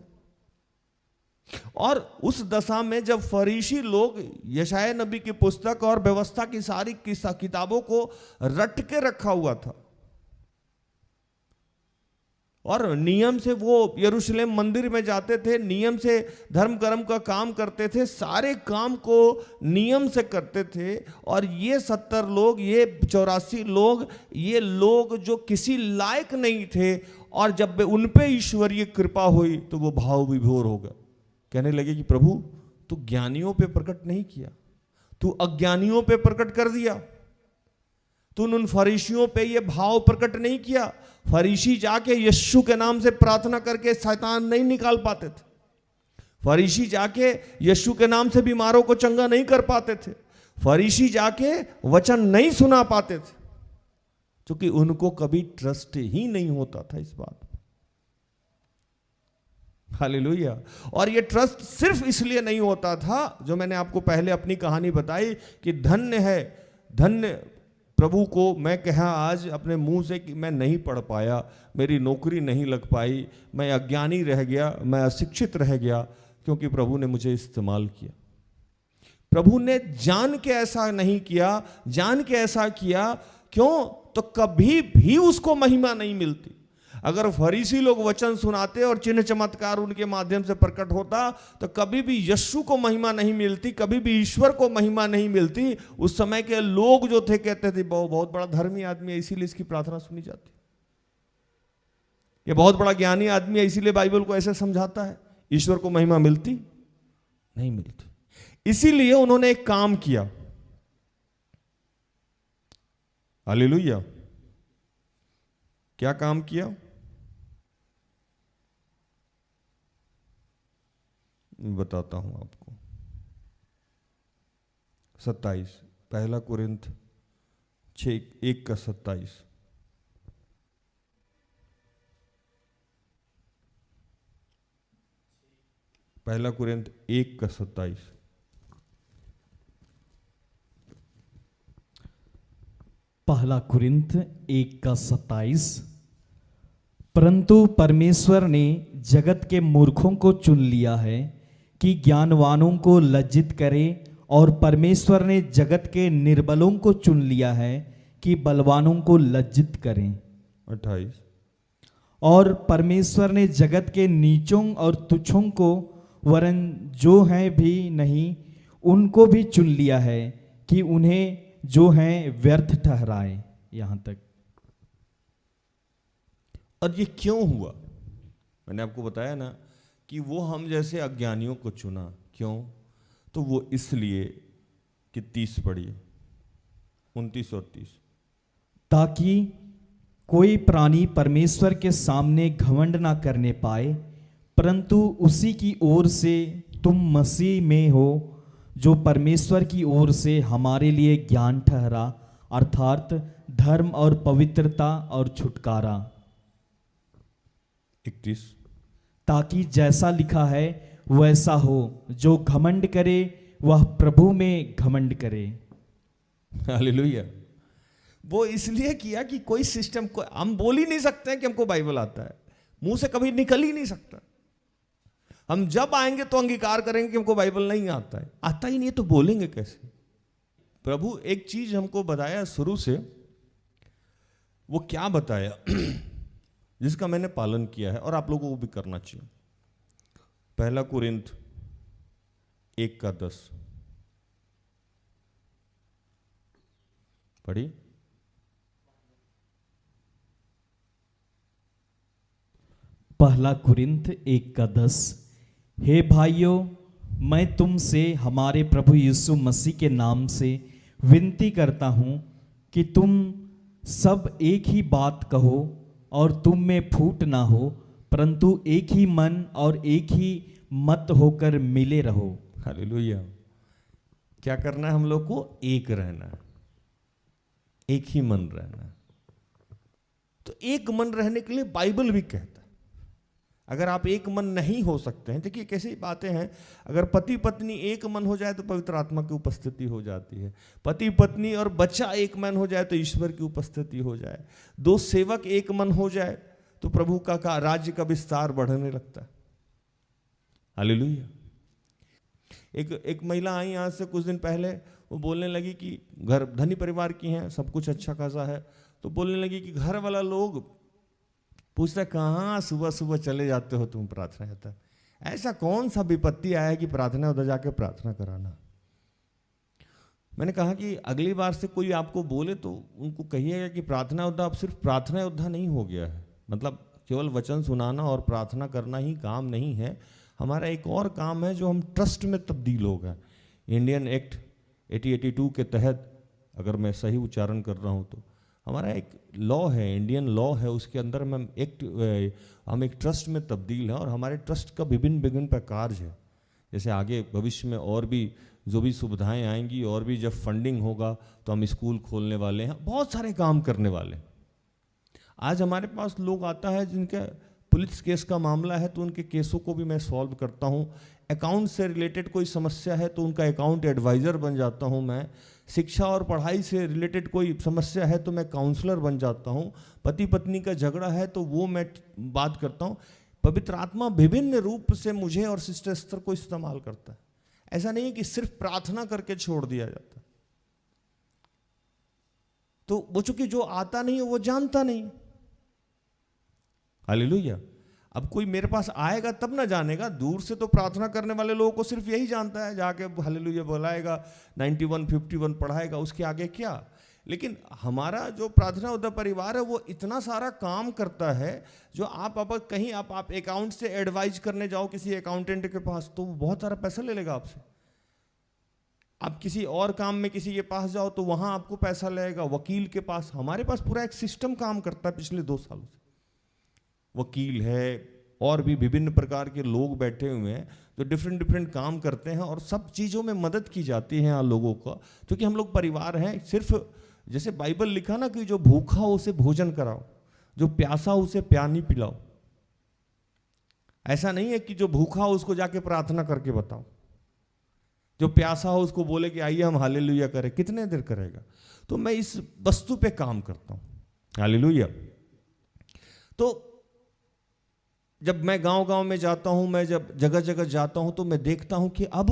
और उस दशा में जब फरीसी लोग यशायाह नबी की पुस्तक और व्यवस्था की सारी किताबों को रट के रखा हुआ था, और नियम से वो यरूशलेम मंदिर में जाते थे, नियम से धर्म कर्म का काम करते थे, सारे काम को नियम से करते थे। और ये 70 लोग, ये 84 लोग, ये लोग जो किसी लायक नहीं थे, और जब उन पे ईश्वरीय कृपा हुई तो वो भाव विभोर हो गए। कहने लगे कि प्रभु तू ज्ञानियों पे प्रकट नहीं किया, तू अज्ञानियों पे प्रकट कर दिया। तूने उन फरीसियों पे ये भाव प्रकट नहीं किया। फरीसी जाके यीशु के नाम से प्रार्थना करके शैतान नहीं निकाल पाते थे। फरीसी जाके यीशु के नाम से बीमारों को चंगा नहीं कर पाते थे। फरीसी जाके वचन नहीं सुना पाते थे, क्योंकि उनको कभी ट्रस्ट ही नहीं होता था इस बात पर। हालेलुया। और ये ट्रस्ट सिर्फ इसलिए नहीं होता था, जो मैंने आपको पहले अपनी कहानी बताई कि धन्य है, धन्य प्रभु को मैं कहा आज अपने मुंह से कि मैं नहीं पढ़ पाया, मेरी नौकरी नहीं लग पाई, मैं अज्ञानी रह गया, मैं अशिक्षित रह गया, क्योंकि प्रभु ने मुझे इस्तेमाल किया। प्रभु ने जान के ऐसा नहीं किया, जान के ऐसा किया क्यों? तो कभी भी उसको महिमा नहीं मिलती। अगर फरीसी लोग वचन सुनाते और चिन्ह चमत्कार उनके माध्यम से प्रकट होता तो कभी भी यीशु को महिमा नहीं मिलती, कभी भी ईश्वर को महिमा नहीं मिलती। उस समय के लोग जो थे कहते थे बहुत बड़ा धर्मी आदमी है इसीलिए इसकी प्रार्थना सुनी जाती, ये बहुत बड़ा ज्ञानी आदमी है इसीलिए बाइबल को ऐसे समझाता है। ईश्वर को महिमा मिलती नहीं मिलती। इसीलिए उन्होंने एक काम किया। हालेलुया। क्या काम किया? बताता हूं आपको। 27 पहला कुरिन्थ 6:1-27। पहला कुरिन्थ 1:27। पहला कुरिन्थ 1:27। परंतु परमेश्वर ने जगत के मूर्खों को चुन लिया है कि ज्ञानवानों को लज्जित करे, और परमेश्वर ने जगत के निर्बलों को चुन लिया है कि बलवानों को लज्जित करें। 28। और परमेश्वर ने जगत के नीचों और तुच्छों को, वरन जो हैं भी नहीं उनको भी चुन लिया है कि उन्हें जो हैं व्यर्थ ठहराए। यहां तक। और ये क्यों हुआ? मैंने आपको बताया ना कि वो हम जैसे अज्ञानियों को चुना। क्यों? तो वो इसलिए कि 30 पढ़िए, 29 और 30। ताकि कोई प्राणी परमेश्वर के सामने घमंड ना करने पाए, परंतु उसी की ओर से तुम मसीह में हो, जो परमेश्वर की ओर से हमारे लिए ज्ञान ठहरा, अर्थात धर्म और पवित्रता और छुटकारा। 31। ताकि जैसा लिखा है वैसा हो, जो घमंड करे वह प्रभु में घमंड करे। हालेलुया। वो इसलिए किया कि कोई सिस्टम को हम बोल ही नहीं सकते कि हमको बाइबल आता है, मुंह से कभी निकल ही नहीं सकता। हम जब आएंगे तो अंगीकार करेंगे कि हमको बाइबल नहीं आता है, आता ही नहीं तो बोलेंगे कैसे? प्रभु एक चीज हमको बताया शुरू से, वो क्या बताया जिसका मैंने पालन किया है और आप लोगों को भी करना चाहिए। पहला कुरिन्थ 1:10 पढ़ी। पहला कुरिन्थ 1:10। हे भाइयों, मैं तुमसे हमारे प्रभु यीशु मसीह के नाम से विनती करता हूँ कि तुम सब एक ही बात कहो और तुम में फूट ना हो, परंतु एक ही मन और एक ही मत होकर मिले रहो। हालेलुया। क्या करना है हम लोग को? एक रहना है, एक ही मन रहना है। तो एक मन रहने के लिए बाइबल भी कहता है, अगर आप एक मन नहीं हो सकते हैं, देखिए कैसी बातें हैं। अगर पति पत्नी एक मन हो जाए तो पवित्र आत्मा की उपस्थिति हो जाती है। पति पत्नी और बच्चा एक मन हो जाए तो ईश्वर की उपस्थिति हो जाए। दो सेवक एक मन हो जाए तो प्रभु का राज्य का विस्तार बढ़ने लगता है। हालेलुया। एक महिला आई यहाँ से कुछ दिन पहले, वो बोलने लगी कि घर धनी परिवार की हैं, सब कुछ अच्छा खासा है, तो बोलने लगी कि घर वाला लोग पूछता कहाँ सुबह सुबह चले जाते हो तुम प्रार्थना करता। ऐसा कौन सा विपत्ति आया कि प्रार्थना उधर जाके प्रार्थना कराना। मैंने कहा कि अगली बार से कोई आपको बोले तो उनको कहिएगा कि प्रार्थना योद्धा अब सिर्फ प्रार्थना योद्धा नहीं हो गया है, मतलब केवल वचन सुनाना और प्रार्थना करना ही काम नहीं है। हमारा एक और काम है जो हम ट्रस्ट में तब्दील हो गए। इंडियन एक्ट 8082 के तहत, अगर मैं सही उच्चारण कर रहा हूँ तो, हमारा एक लॉ है, इंडियन लॉ है, उसके अंदर हम एक ट्रस्ट में तब्दील है और हमारे ट्रस्ट का विभिन्न प्रकार है। जैसे आगे भविष्य में और भी जो भी सुविधाएं आएंगी और भी जब फंडिंग होगा तो हम स्कूल खोलने वाले हैं, बहुत सारे काम करने वाले हैं। आज हमारे पास लोग आता है जिनका पुलिस केस का मामला है तो उनके केसों को भी मैं सॉल्व करता हूँ। अकाउंट से रिलेटेड कोई समस्या है तो उनका अकाउंट एडवाइज़र बन जाता हूँ मैं। शिक्षा और पढ़ाई से रिलेटेड कोई समस्या है तो मैं काउंसलर बन जाता हूँ। पति पत्नी का झगड़ा है तो वो मैं बात करता हूँ। पवित्र आत्मा विभिन्न रूप से मुझे और सिस्टर एस्थर को इस्तेमाल करता है। ऐसा नहीं है कि सिर्फ प्रार्थना करके छोड़ दिया जाता। तो वो चूंकि जो आता नहीं है वो जानता नहीं। हालेलुया। अब कोई मेरे पास आएगा तब ना जानेगा, दूर से तो प्रार्थना करने वाले लोगों को सिर्फ यही जानता है, जाके हालेलुया बुलाएगा, 91 51 पढ़ाएगा, उसके आगे क्या। लेकिन हमारा जो प्रार्थना योद्धा परिवार है वो इतना सारा काम करता है जो आप कहीं आप अकाउंट से एडवाइज करने जाओ किसी अकाउंटेंट के पास तो वो बहुत सारा पैसा ले लेगा आपसे। आप किसी और काम में किसी के पास जाओ तो वहाँ आपको पैसा लगेगा, वकील के पास। हमारे पास पूरा एक सिस्टम काम करता है पिछले 2 सालों से। वकील है और भी विभिन्न प्रकार के लोग बैठे हुए हैं जो डिफरेंट काम करते हैं और सब चीज़ों में मदद की जाती है लोगों का, क्योंकि हम लोग परिवार हैं। सिर्फ जैसे बाइबल लिखा ना कि जो भूखा हो उसे भोजन कराओ, जो प्यासा हो उसे पानी पिलाओ। ऐसा नहीं है कि जो भूखा हो उसको जाके प्रार्थना करके बताओ, जो प्यासा हो उसको बोले कि आइए हम हालेलुया करें, कितने देर करेगा। तो मैं इस वस्तु पे काम करता हूँ। हालेलुया। तो जब मैं गांव में जाता हूं, मैं जब जगह जाता हूं तो मैं देखता हूं कि अब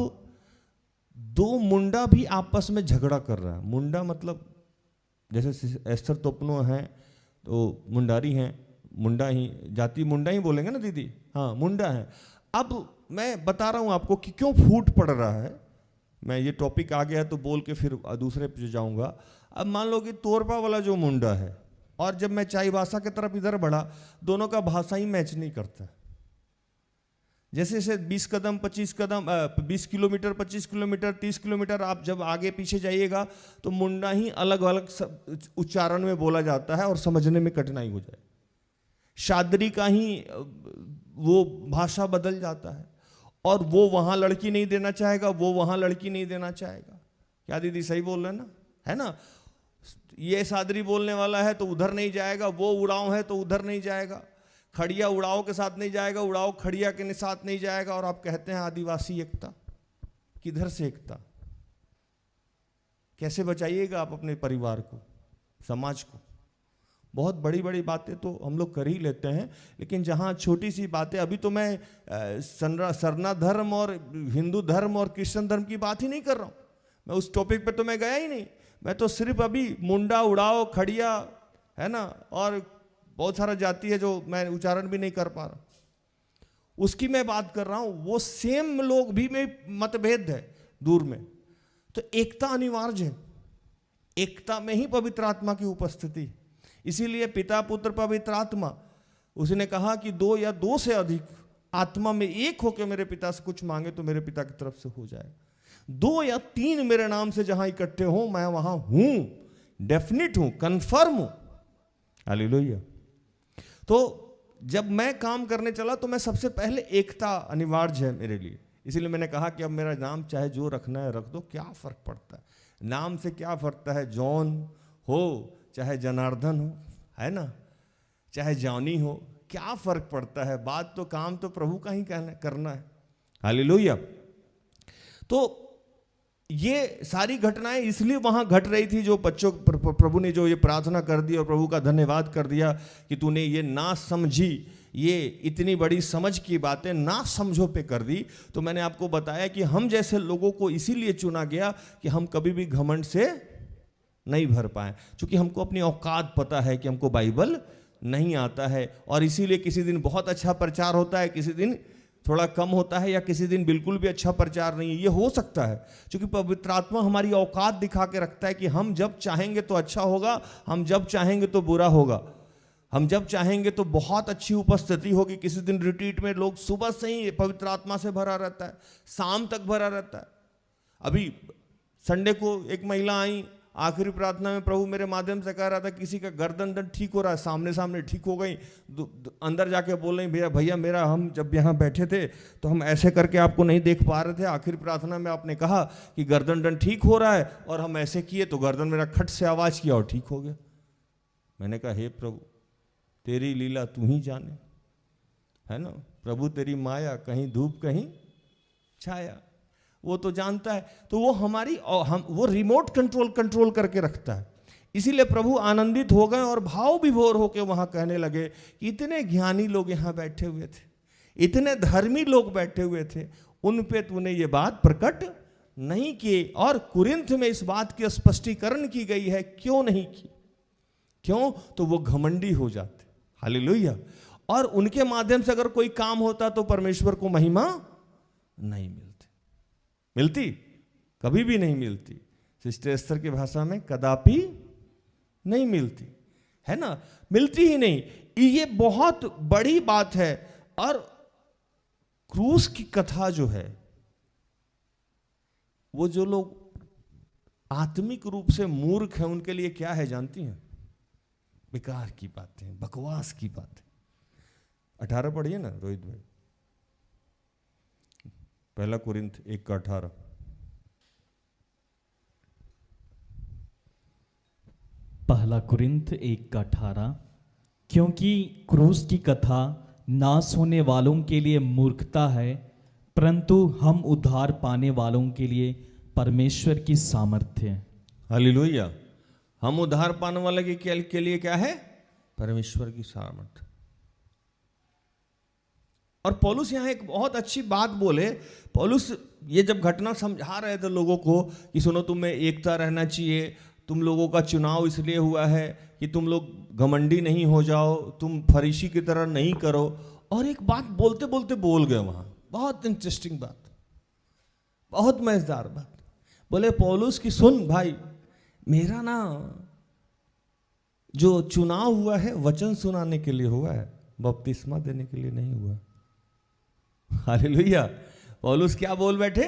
2 मुंडा भी आपस में झगड़ा कर रहा है। मुंडा मतलब जैसे एस्थर तोपनो हैं तो मुंडारी हैं, मुंडा ही जाति मुंडा ही बोलेंगे ना दीदी, हाँ मुंडा है। अब मैं बता रहा हूं आपको कि क्यों फूट पड़ रहा है। मैं ये टॉपिक आ गया तो बोल के फिर दूसरे पे जाऊंगा। अब मान लो कि तोरपा वाला जो मुंडा है और जब मैं चाईबासा की तरफ इधर बढ़ा, दोनों का भाषा ही मैच नहीं करता। जैसे जैसे 20 कदम 25 कदम 20 किलोमीटर 25 किलोमीटर 30 किलोमीटर आप जब आगे पीछे जाइएगा तो मुंडा ही अलग अलग उच्चारण में बोला जाता है और समझने में कठिनाई हो जाए। शादरी का ही वो भाषा बदल जाता है और वो वहाँ लड़की नहीं देना चाहेगा, वो वहाँ लड़की नहीं देना चाहेगा। क्या दीदी सही बोल रहे हैं ना, है ना। ये सादरी बोलने वाला है तो उधर नहीं जाएगा, वो उड़ाव है तो उधर नहीं जाएगा, खड़िया उड़ाव के साथ नहीं जाएगा, उड़ाव खड़िया के साथ नहीं जाएगा। और आप कहते हैं आदिवासी एकता, किधर से एकता। कैसे बचाइएगा आप अपने परिवार को, समाज को। बहुत बड़ी बड़ी बातें तो हम लोग कर ही लेते हैं, लेकिन जहाँ छोटी सी बातें, अभी तो मैं सरना धर्म और हिंदू धर्म और क्रिश्चियन धर्म की बात ही नहीं कर रहा हूँ। मैं उस टॉपिक पे तो मैं गया ही नहीं। मैं तो सिर्फ अभी मुंडा उड़ाव खड़िया है ना, और बहुत सारा जाति है जो मैं उच्चारण भी नहीं कर पा रहा, उसकी मैं बात कर रहा हूं, वो सेम लोग भी में मतभेद है दूर में, तो एकता अनिवार्य है। एकता में ही पवित्र आत्मा की उपस्थिति। इसीलिए पिता पुत्र पवित्र आत्मा, उसने कहा कि 2 या 2 से अधिक आत्मा में एक होकर मेरे पिता से कुछ मांगे तो मेरे पिता की तरफ से हो जाए। 2 या 3 मेरे नाम से जहां इकट्ठे हो मैं वहां हूं, डेफिनिट हूं, कंफर्म हूं। हालेलुया। तो जब मैं काम करने चला तो मैं सबसे पहले एकता अनिवार्य है मेरे लिए। इसीलिए मैंने कहा कि अब मेरा नाम चाहे जो रखना है रख दो, क्या फर्क पड़ता है, नाम से क्या फर्क है, जॉन हो चाहे जनार्दन हो, है ना, चाहे जॉनी हो, क्या फर्क पड़ता है, बात तो काम तो प्रभु का ही करना है। हालेलुया। तो ये सारी घटनाएं इसलिए वहां घट रही थी, जो बच्चों प्रभु ने जो ये प्रार्थना कर दी और प्रभु का धन्यवाद कर दिया कि तूने ये ना समझी, ये इतनी बड़ी समझ की बातें ना समझो पे कर दी। तो मैंने आपको बताया कि हम जैसे लोगों को इसीलिए चुना गया कि हम कभी भी घमंड से नहीं भर पाए, क्योंकि हमको अपनी औकात पता है कि हमको बाइबल नहीं आता है। और इसीलिए किसी दिन बहुत अच्छा प्रचार होता है, किसी दिन थोड़ा कम होता है, या किसी दिन बिल्कुल भी अच्छा प्रचार नहीं है। ये हो सकता है क्योंकि पवित्र आत्मा हमारी औकात दिखा के रखता है कि हम जब चाहेंगे तो अच्छा होगा, हम जब चाहेंगे तो बुरा होगा, हम जब चाहेंगे तो बहुत अच्छी उपस्थिति होगी। किसी दिन रिट्रीट में लोग सुबह से ही पवित्र आत्मा से भरा रहता है, शाम तक भरा रहता है। अभी संडे को एक महिला आई, आखिरी प्रार्थना में प्रभु मेरे माध्यम से कह रहा था किसी का गर्दन दर्द ठीक हो रहा है, सामने सामने ठीक हो गई, अंदर जाके बोल रही भैया मेरा, हम जब यहाँ बैठे थे तो हम ऐसे करके आपको नहीं देख पा रहे थे, आखिरी प्रार्थना में आपने कहा कि गर्दन दर्द ठीक हो रहा है और हम ऐसे किए तो गर्दन मेरा खट से आवाज़ किया और ठीक हो गया। मैंने कहा हे प्रभु तेरी लीला तू ही जाने, है ना प्रभु, तेरी माया कहीं धूप कहीं छाया, वो तो जानता है। तो वो हमारी वो रिमोट कंट्रोल करके रखता है। इसीलिए प्रभु आनंदित हो गए और भाव विभोर होकर वहां कहने लगे कि इतने ज्ञानी लोग यहाँ बैठे हुए थे, इतने धर्मी लोग बैठे हुए थे, उन पे तूने ये बात प्रकट नहीं की। और कुरिन्थ में इस बात की स्पष्टीकरण की गई है, क्यों नहीं की, क्यों, तो वो घमंडी हो जाते। हालेलुया। और उनके माध्यम से अगर कोई काम होता तो परमेश्वर को महिमा नहीं मिलती, कभी भी नहीं मिलती। सिस्टर एस्थर की भाषा में कदापि नहीं मिलती, है ना, मिलती ही नहीं। ये बहुत बड़ी बात है। और क्रूस की कथा जो है, वो जो लोग आत्मिक रूप से मूर्ख हैं उनके लिए क्या है जानती हैं, बेकार की बातें, बकवास की बातें। 18 पढ़िए ना रोहित भाई, 1 कुरिन्थ 1:18। पहला कुरिन्थ 1:18, क्योंकि क्रूस की कथा नाश होने वालों के लिए मूर्खता है, परंतु हम उद्धार पाने वालों के लिए परमेश्वर की सामर्थ्य है। हालेलुया। हम उद्धार पाने वाले के लिए क्या है, परमेश्वर की सामर्थ्य। और पौलुस यहाँ एक बहुत अच्छी बात बोले। पौलुस ये जब घटना समझा रहे थे लोगों को कि सुनो तुम में एकता रहना चाहिए, तुम लोगों का चुनाव इसलिए हुआ है कि तुम लोग घमंडी नहीं हो जाओ, तुम फरीसी की तरह नहीं करो। और एक बात बोलते बोलते बोल गए वहाँ, बहुत इंटरेस्टिंग बात, बहुत मजेदार बात। बोले पौलुस की सुन भाई, मेरा ना जो चुनाव हुआ है वचन सुनाने के लिए हुआ है, बपतिस्मा देने के लिए नहीं हुआ। हालेलुया। पौलुस क्या बोल बैठे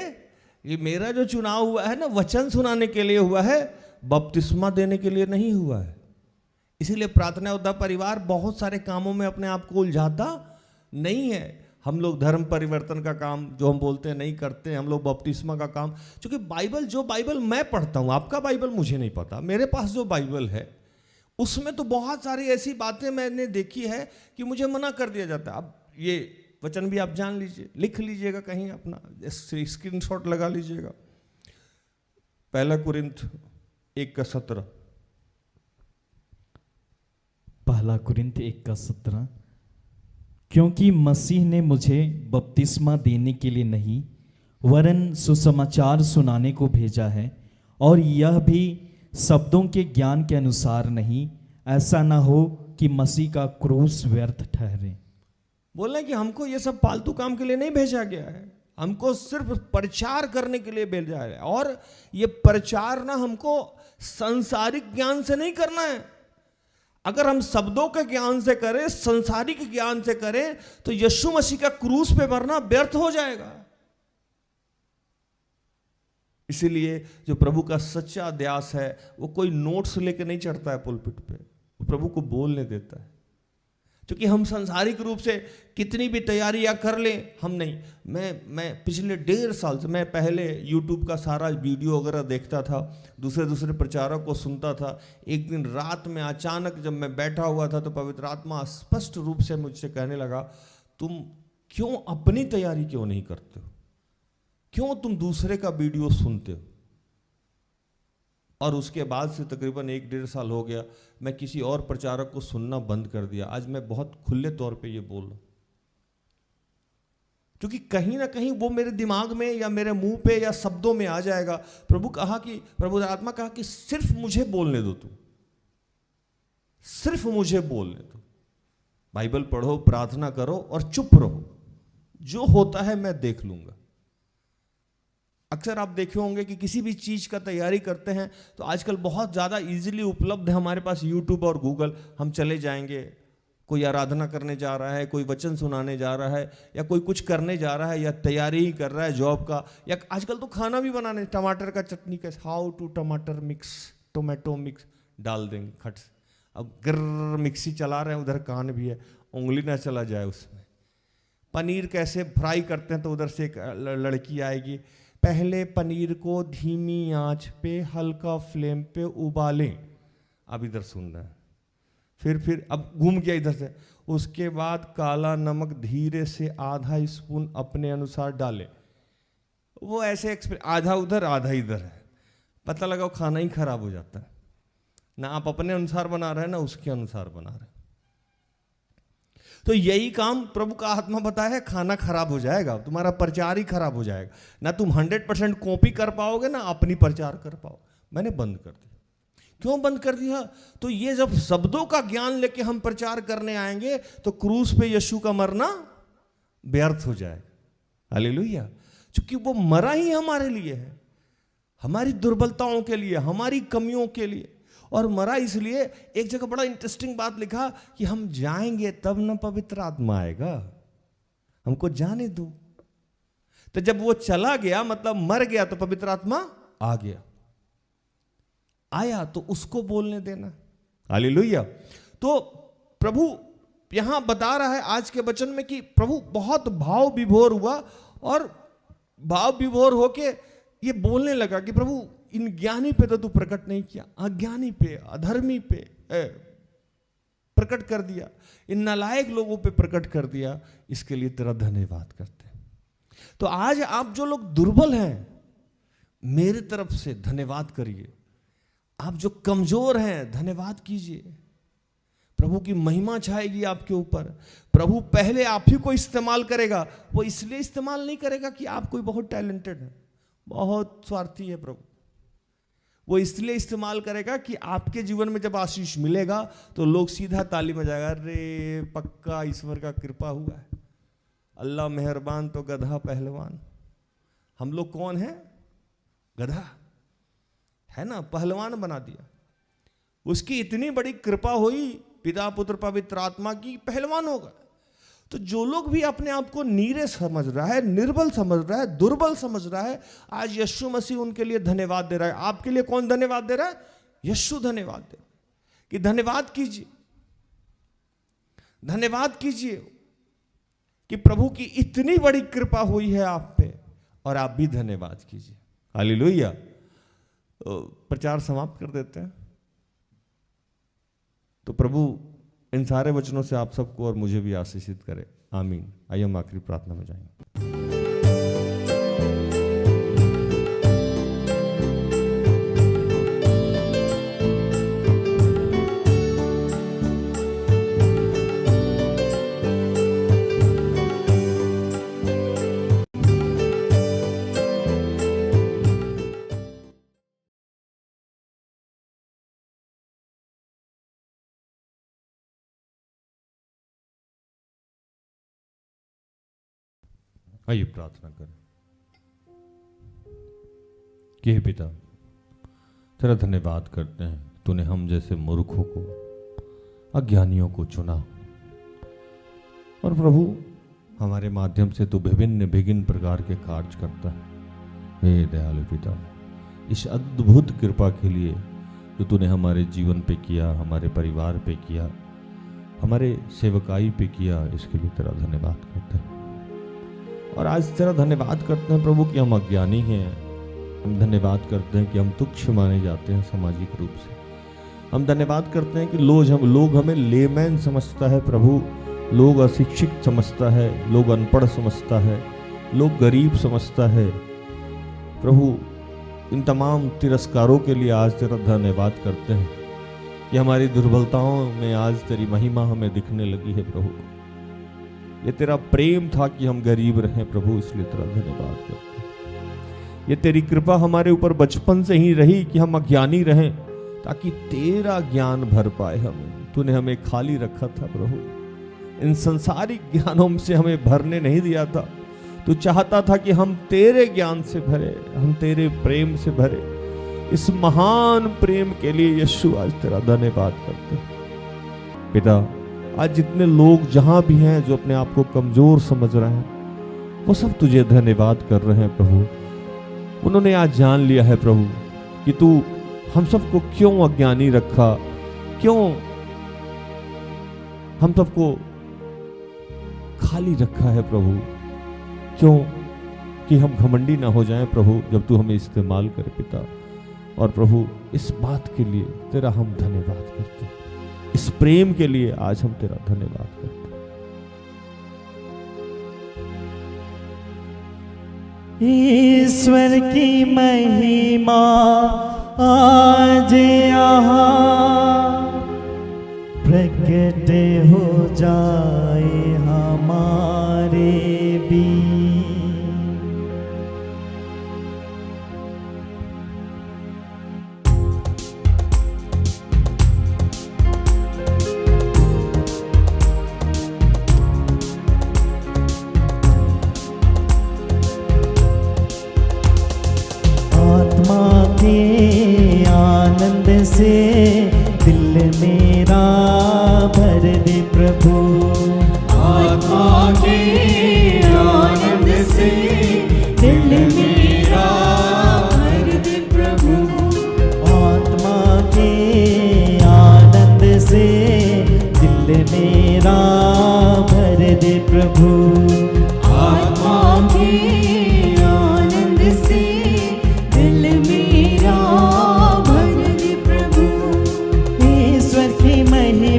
कि मेरा जो चुनाव हुआ है ना वचन सुनाने के लिए हुआ है, बपतिस्मा देने के लिए नहीं हुआ है। इसीलिए प्रार्थना योद्धा परिवार बहुत सारे कामों में अपने आप को उलझाता नहीं है। हम लोग धर्म परिवर्तन का काम जो हम बोलते हैं नहीं करते, हम लोग बपतिस्मा का काम, क्योंकि बाइबल, जो बाइबल मैं पढ़ता हूँ, आपका बाइबल मुझे नहीं पता, मेरे पास जो बाइबल है उसमें तो बहुत सारी ऐसी बातें मैंने देखी है कि मुझे मना कर दिया जाता है। अब ये वचन भी आप जान लीजिए, लिख लीजिएगा कहीं, अपना स्क्रीनशॉट लगा लीजिएगा। 1 कुरिन्थ 1:17। 1 कुरिन्थ 1:17, क्योंकि मसीह ने मुझे बपतिस्मा देने के लिए नहीं वरन सुसमाचार सुनाने को भेजा है, और यह भी शब्दों के ज्ञान के अनुसार नहीं, ऐसा ना हो कि मसीह का क्रूस व्यर्थ ठहरे। बोल रहे हैं कि हमको ये सब फालतू काम के लिए नहीं भेजा गया है, हमको सिर्फ प्रचार करने के लिए भेजा है। और ये प्रचार ना हमको सांसारिक ज्ञान से नहीं करना है। अगर हम शब्दों के ज्ञान से करें, संसारिक ज्ञान से करें, तो यीशु मसीह का क्रूस पे मरना व्यर्थ हो जाएगा। इसीलिए जो प्रभु का सच्चा अध्यास है वो कोई नोट्स लेके नहीं चढ़ता है पुलपिट पे, वो प्रभु को बोलने देता है। क्योंकि हम सांसारिक रूप से कितनी भी तैयारियां कर लें, हम नहीं। मैं पिछले 1.5 साल से, मैं पहले यूट्यूब का सारा वीडियो वगैरह देखता था, दूसरे प्रचारक को सुनता था। एक दिन रात में अचानक जब मैं बैठा हुआ था तो पवित्र आत्मा स्पष्ट रूप से मुझसे कहने लगा, तुम क्यों अपनी तैयारी क्यों नहीं करते हो, क्यों तुम दूसरे का वीडियो सुनते हो। और उसके बाद से तकरीबन 1-1.5 साल हो गया, मैं किसी और प्रचारक को सुनना बंद कर दिया। आज मैं बहुत खुले तौर पे ये बोल रहा हूं, क्योंकि कहीं ना कहीं वो मेरे दिमाग में या मेरे मुंह पे या शब्दों में आ जाएगा। प्रभु आत्मा कहा कि सिर्फ मुझे बोलने दो, तुम सिर्फ मुझे बोलने दो। बाइबल पढ़ो, प्रार्थना करो और चुप रहो, जो होता है मैं देख लूंगा। अक्सर आप देखे होंगे कि किसी भी चीज़ का तैयारी करते हैं तो आजकल बहुत ज़्यादा इजीली उपलब्ध है हमारे पास यूट्यूब और गूगल। हम चले जाएंगे, कोई आराधना करने जा रहा है, कोई वचन सुनाने जा रहा है, या कोई कुछ करने जा रहा है, या तैयारी ही कर रहा है जॉब का, या आजकल तो खाना भी बनाने, टमाटर का चटनी कैसे, हाउ टू टमाटर मिक्स, टोमेटो मिक्स डाल देंगे खट से। अब गिर्र मिक्सी चला रहे हैं, उधर कान भी है, उंगली ना चला जाए उसमें। पनीर कैसे फ्राई करते हैं तो उधर से एक लड़की आएगी, पहले पनीर को धीमी आंच पे हल्का फ्लेम पे उबालें, अब इधर सुन रहे हैं, फिर अब घूम गया इधर से, उसके बाद काला नमक धीरे से आधा स्पून अपने अनुसार डालें। वो ऐसे आधा उधर आधा इधर है, पता लगा वो खाना ही खराब हो जाता है। ना आप अपने अनुसार बना रहे हैं ना उसके अनुसार बना रहे हैं। तो यही काम प्रभु का आत्मा बताया है, खाना खराब हो जाएगा, तुम्हारा प्रचार ही खराब हो जाएगा। ना तुम 100% कॉपी कर पाओगे ना अपनी प्रचार कर पाओ। मैंने बंद कर दिया। क्यों बंद कर दिया? तो ये जब शब्दों का ज्ञान लेके हम प्रचार करने आएंगे तो क्रूस पे यीशु का मरना व्यर्थ हो जाएगा। हालेलुया। क्योंकि वो मरा ही हमारे लिए है, हमारी दुर्बलताओं के लिए, हमारी कमियों के लिए। और मरा इसलिए, एक जगह बड़ा इंटरेस्टिंग बात लिखा कि हम जाएंगे तब ना पवित्र आत्मा आएगा, हमको जाने दो। तो जब वो चला गया मतलब मर गया तो पवित्र आत्मा आ गया, आया तो उसको बोलने देना। हालेलुया। तो प्रभु यहां बता रहा है आज के वचन में कि प्रभु बहुत भाव विभोर हुआ और भाव विभोर होके ये बोलने लगा कि प्रभु इन ज्ञानी पे तो तू प्रकट नहीं किया, अज्ञानी पे, अधर्मी पे प्रकट कर दिया, इन नालायक लोगों पे प्रकट कर दिया, इसके लिए तेरा धन्यवाद करते हैं। तो आज आप जो लोग दुर्बल हैं, मेरी तरफ से धन्यवाद करिए। आप जो कमजोर हैं, धन्यवाद कीजिए। प्रभु की महिमा छाएगी आपके ऊपर। प्रभु पहले आप ही को इस्तेमाल करेगा। वो इसलिए इस्तेमाल नहीं करेगा कि आप कोई बहुत टैलेंटेड है, बहुत स्वार्थी है प्रभु। वो इसलिए इस्तेमाल करेगा कि आपके जीवन में जब आशीष मिलेगा तो लोग सीधा ताली में जाएगा, अरे पक्का ईश्वर का कृपा हुआ है, अल्लाह मेहरबान तो गधा पहलवान। हम लोग कौन है? गधा है ना, पहलवान बना दिया। उसकी इतनी बड़ी कृपा हुई पिता पुत्र पवित्र आत्मा की, पहलवान होगा। तो जो लोग भी अपने आप को नीरे समझ रहा है, निर्बल समझ रहा है, दुर्बल समझ रहा है, आज यीशु मसीह उनके लिए धन्यवाद दे रहा है। आपके लिए कौन धन्यवाद दे रहा है? यीशु धन्यवाद दे रहा है कि धन्यवाद कीजिए, धन्यवाद कीजिए कि प्रभु की इतनी बड़ी कृपा हुई है आप पे, और आप भी धन्यवाद कीजिए। हालेलुया। तो प्रचार समाप्त कर देते हैं। तो प्रभु इन सारे वचनों से आप सबको और मुझे भी आशीषित करे। आमीन। आइए हम आखिरी प्रार्थना में जाएंगे। आइए प्रार्थना करें कि हे पिता, तेरा धन्यवाद करते हैं, तूने हम जैसे मूर्खों को, अज्ञानियों को चुना, और प्रभु हमारे माध्यम से तू विभिन्न प्रकार के कार्य करता है। हे दयालु पिता, इस अद्भुत कृपा के लिए जो तूने हमारे जीवन पे किया, हमारे परिवार पे किया, हमारे सेवकाई पे किया, इसके लिए तेरा धन्यवाद करते हैं। और आज तेरा धन्यवाद करते हैं प्रभु कि हम अज्ञानी हैं। हम धन्यवाद करते हैं कि हम तुच्छ माने जाते हैं सामाजिक रूप से। हम धन्यवाद करते हैं कि लोग हमें लेमैन समझता है प्रभु, लोग अशिक्षित समझता है, लोग अनपढ़ समझता है, लोग गरीब समझता है। प्रभु इन तमाम तिरस्कारों के लिए आज तेरा धन्यवाद करते हैं कि हमारी दुर्बलताओं में आज तेरी महिमा हमें दिखने लगी है प्रभु। ये तेरा प्रेम था कि हम गरीब रहें प्रभु, इसलिए तेरा धन्यवाद करते हैं। ये तेरी कृपा हमारे ऊपर बचपन से ही रही कि हम अज्ञानी रहें, ताकि तेरा ज्ञान भर पाए हमें। तूने हमें खाली रखा था प्रभु, इन संसारिक ज्ञानों से हमें भरने नहीं दिया था। तू चाहता था कि हम तेरे ज्ञान से भरे, हम तेरे प्रेम से भरे। इस महान प्रेम के लिए यीशु आज तेरा धन्यवाद करते हैं। पिता, आज जितने लोग जहां भी हैं जो अपने आप को कमजोर समझ रहे हैं, वो सब तुझे धन्यवाद कर रहे हैं प्रभु। उन्होंने आज जान लिया है प्रभु कि तू हम सबको क्यों अज्ञानी रखा, क्यों हम सबको खाली रखा है प्रभु, क्यों कि हम घमंडी ना हो जाएं प्रभु जब तू हमें इस्तेमाल करे पिता। और प्रभु इस बात के लिए तेरा हम धन्यवाद करते हैं, इस प्रेम के लिए आज हम तेरा धन्यवाद करते हैं। ईश्वर की महिमा आज यहाँ प्रकट हो जाए हमारे बीच। के आनंद से दिल मेरा भर दे प्रभु, आत्मा के आनंद से दिल मेरा भर दे प्रभु, आत्मा के आनंद से दिल मेरा भर दे प्रभु, आत्मा के आनंद से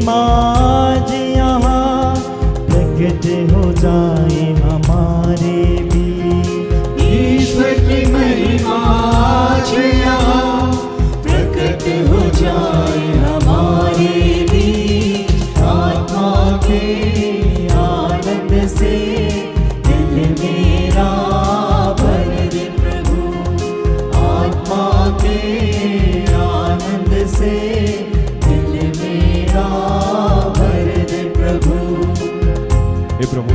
आज यहाँ प्रकट हो जाए हमारे बीच। ईश्वर की महिमा आज यहाँ प्रकट हो जाए हमारे बीच, आत्मा के आनंद से दिल मेरा भर दे प्रभु, आत्मा के आनंद से प्रभु।